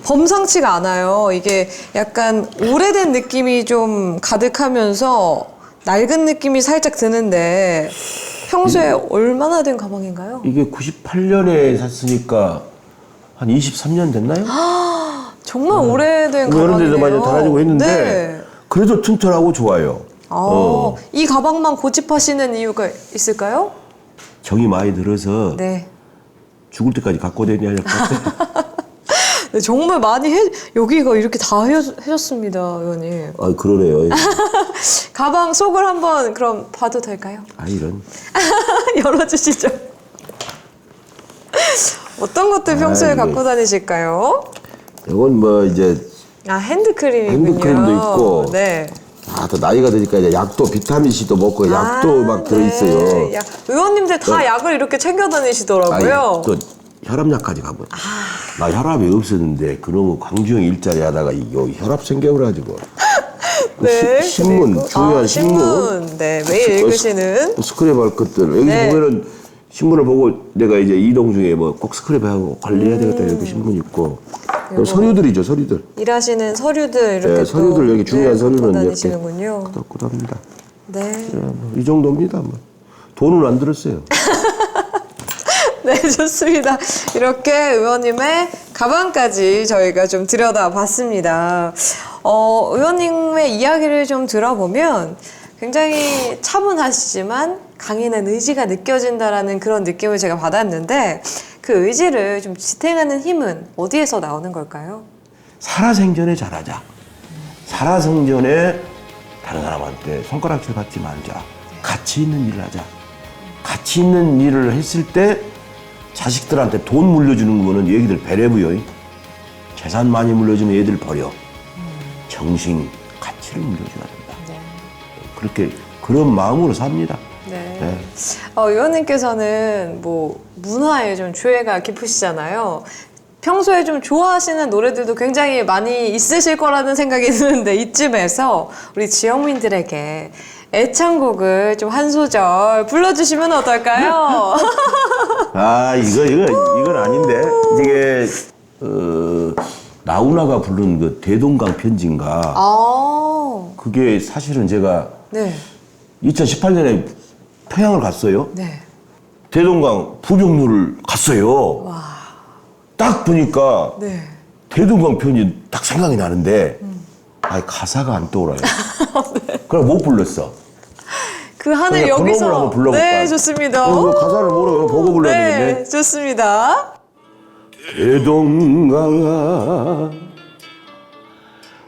범상치가 않아요. 이게 약간 오래된 느낌이 좀 가득하면서 낡은 느낌이 살짝 드는데 평소에 얼마나 된 가방인가요? 이게 98년에 샀으니까 한 23년 됐나요? 정말 오래된 가방이네요. 그런 데도 많이 달아지고 했는데 그래도 튼튼하고 좋아요. 이 가방만 고집하시는 이유가 있을까요? 정이 많이 들어서 죽을 때까지 갖고 다녀야 될 것 같아요. 네, 정말 많이 여기가 이렇게 다 해줬습니다, 의원님. 그러네요. 가방 속을 한번 그럼 봐도 될까요? 이런. 열어주시죠. 어떤 것들 평소에 갖고 다니실까요? 이건 뭐 이제 핸드크림이군요. 핸드크림도 있고. 네. 또 나이가 드니까 이제 약도 비타민 C도 먹고 약도 막 들어있어요. 네. 의원님들 다 약을 이렇게 챙겨 다니시더라고요. 또 혈압약까지 가고. 나 혈압이 없었는데 그놈의 광주형 일자리 하다가 이거 혈압 생겨가지고. 네. 신문, 중요한 신문. 네, 매일 읽으시는. 스크랩할 것들. 여기 네. 보면은 신문을 보고 내가 이제 이동 중에 뭐 꼭 스크랩하고 관리해야 되겠다 이렇게 신문 있고. 또 서류들이죠, 서류들. 일하시는 서류들 이렇게 네, 서류들 또, 여기 중요한 서류는 이렇게 다니시는군요. 끄덕끄덕합니다. 네. 이 정도입니다. 뭐. 돈은 안 들었어요. 네, 좋습니다. 이렇게 의원님의 가방까지 저희가 좀 들여다봤습니다. 의원님의 이야기를 좀 들어보면 굉장히 차분하시지만 강인한 의지가 느껴진다라는 그런 느낌을 제가 받았는데 그 의지를 좀 지탱하는 힘은 어디에서 나오는 걸까요? 살아생전에 잘하자. 살아생전에 다른 사람한테 손가락질 받지 말자. 가치 있는 일을 하자. 가치 있는 일을 했을 때 자식들한테 돈 물려주는 거는 얘기들 배려부요. 재산 많이 물려주면 얘들 버려. 정신, 가치를 물려줘야 된다. 네. 그렇게 그런 마음으로 삽니다. 네. 네. 의원님께서는 뭐 문화에 좀 조예가 깊으시잖아요. 평소에 좀 좋아하시는 노래들도 굉장히 많이 있으실 거라는 생각이 드는데 이쯤에서 우리 지역민들에게 애창곡을 좀 한 소절 불러주시면 어떨까요? 아, 이건 아닌데. 이게, 나훈아가 부른 그 대동강 편지인가. 그게 사실은 제가 네. 2018년에 평양을 갔어요. 네. 대동강 부병로를 갔어요. 와. 딱 보니까 네. 대동강 편지 딱 생각이 나는데, 가사가 안 떠오르요. 네. 그래 못 불렀어. 그 한을 그러니까 여기서 그놈을 한번 불러볼까? 네, 좋습니다. 가사를 모르고 보고 불러야 네, 되겠네. 좋습니다. 대동강아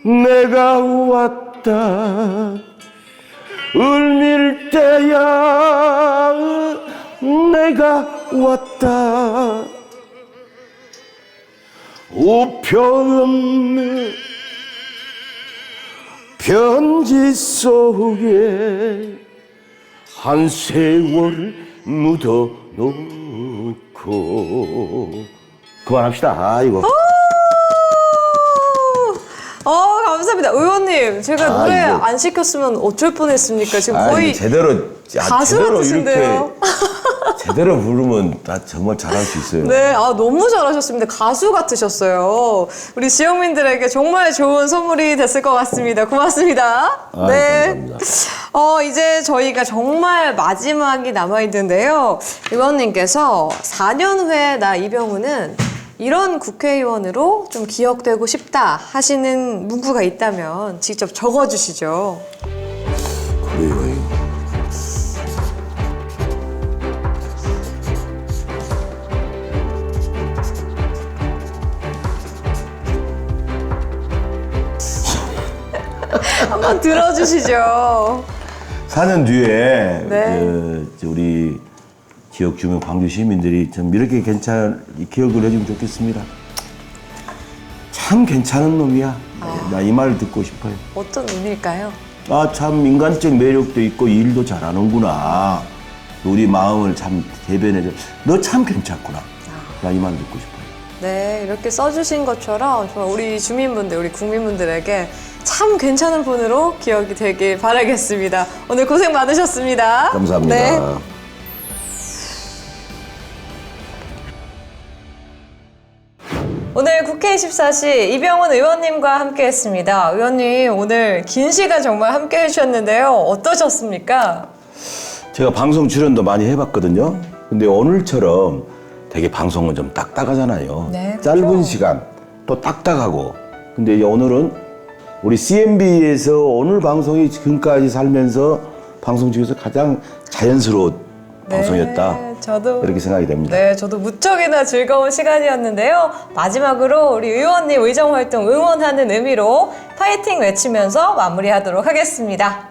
내가 왔다 울밀 때야 내가 왔다 우편 편지 속에 한 세월 묻어놓고 그만합시다. 아이고. 감사합니다. 의원님, 제가 노래 이거. 안 시켰으면 어쩔 뻔했습니까? 지금 거의 제대로 가수 제대로 같으신데요. 이렇게 제대로 부르면 나 정말 잘할 수 있어요. 네, 너무 잘하셨습니다. 가수 같으셨어요. 우리 지역민들에게 정말 좋은 선물이 됐을 것 같습니다. 고맙습니다. 네. 감사합니다. 이제 저희가 정말 마지막이 남아있는데요. 의원님께서 4년 후에 나 이병우는 이런 국회의원으로 좀 기억되고 싶다 하시는 문구가 있다면 직접 적어주시죠. 그래요. 한번 들어주시죠. 4년 뒤에 네. 우리 지역 주민 광주 시민들이 좀 이렇게 기억을 해주면 좋겠습니다. 참 괜찮은 놈이야. 나 이 말 듣고 싶어요. 어떤 의미일까요? 참 인간적 매력도 있고 일도 잘하는구나. 우리 마음을 참 대변해줘. 너 참 괜찮구나. 나 이 말 듣고 싶어요. 네, 이렇게 써주신 것처럼 정말 우리 주민분들, 우리 국민분들에게 참 괜찮은 분으로 기억이 되길 바라겠습니다. 오늘 고생 많으셨습니다. 감사합니다. 네. 오늘 국회 24시 이병훈 의원님과 함께했습니다. 의원님 오늘 긴 시간 정말 함께해 주셨는데요. 어떠셨습니까? 제가 방송 출연도 많이 해봤거든요. 근데 오늘처럼 되게 방송은 좀 딱딱하잖아요. 네, 짧은 그렇죠. 시간 또 딱딱하고. 근데 이제 오늘은 우리 CNB에서 오늘 방송이 지금까지 살면서 방송 중에서 가장 자연스러운 방송이었다. 저도 이렇게 생각이 됩니다. 네, 저도 무척이나 즐거운 시간이었는데요. 마지막으로 우리 의원님 의정활동 응원하는 의미로 파이팅 외치면서 마무리하도록 하겠습니다.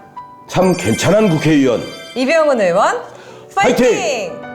참 괜찮은 국회의원 이병훈 의원 파이팅! 파이팅!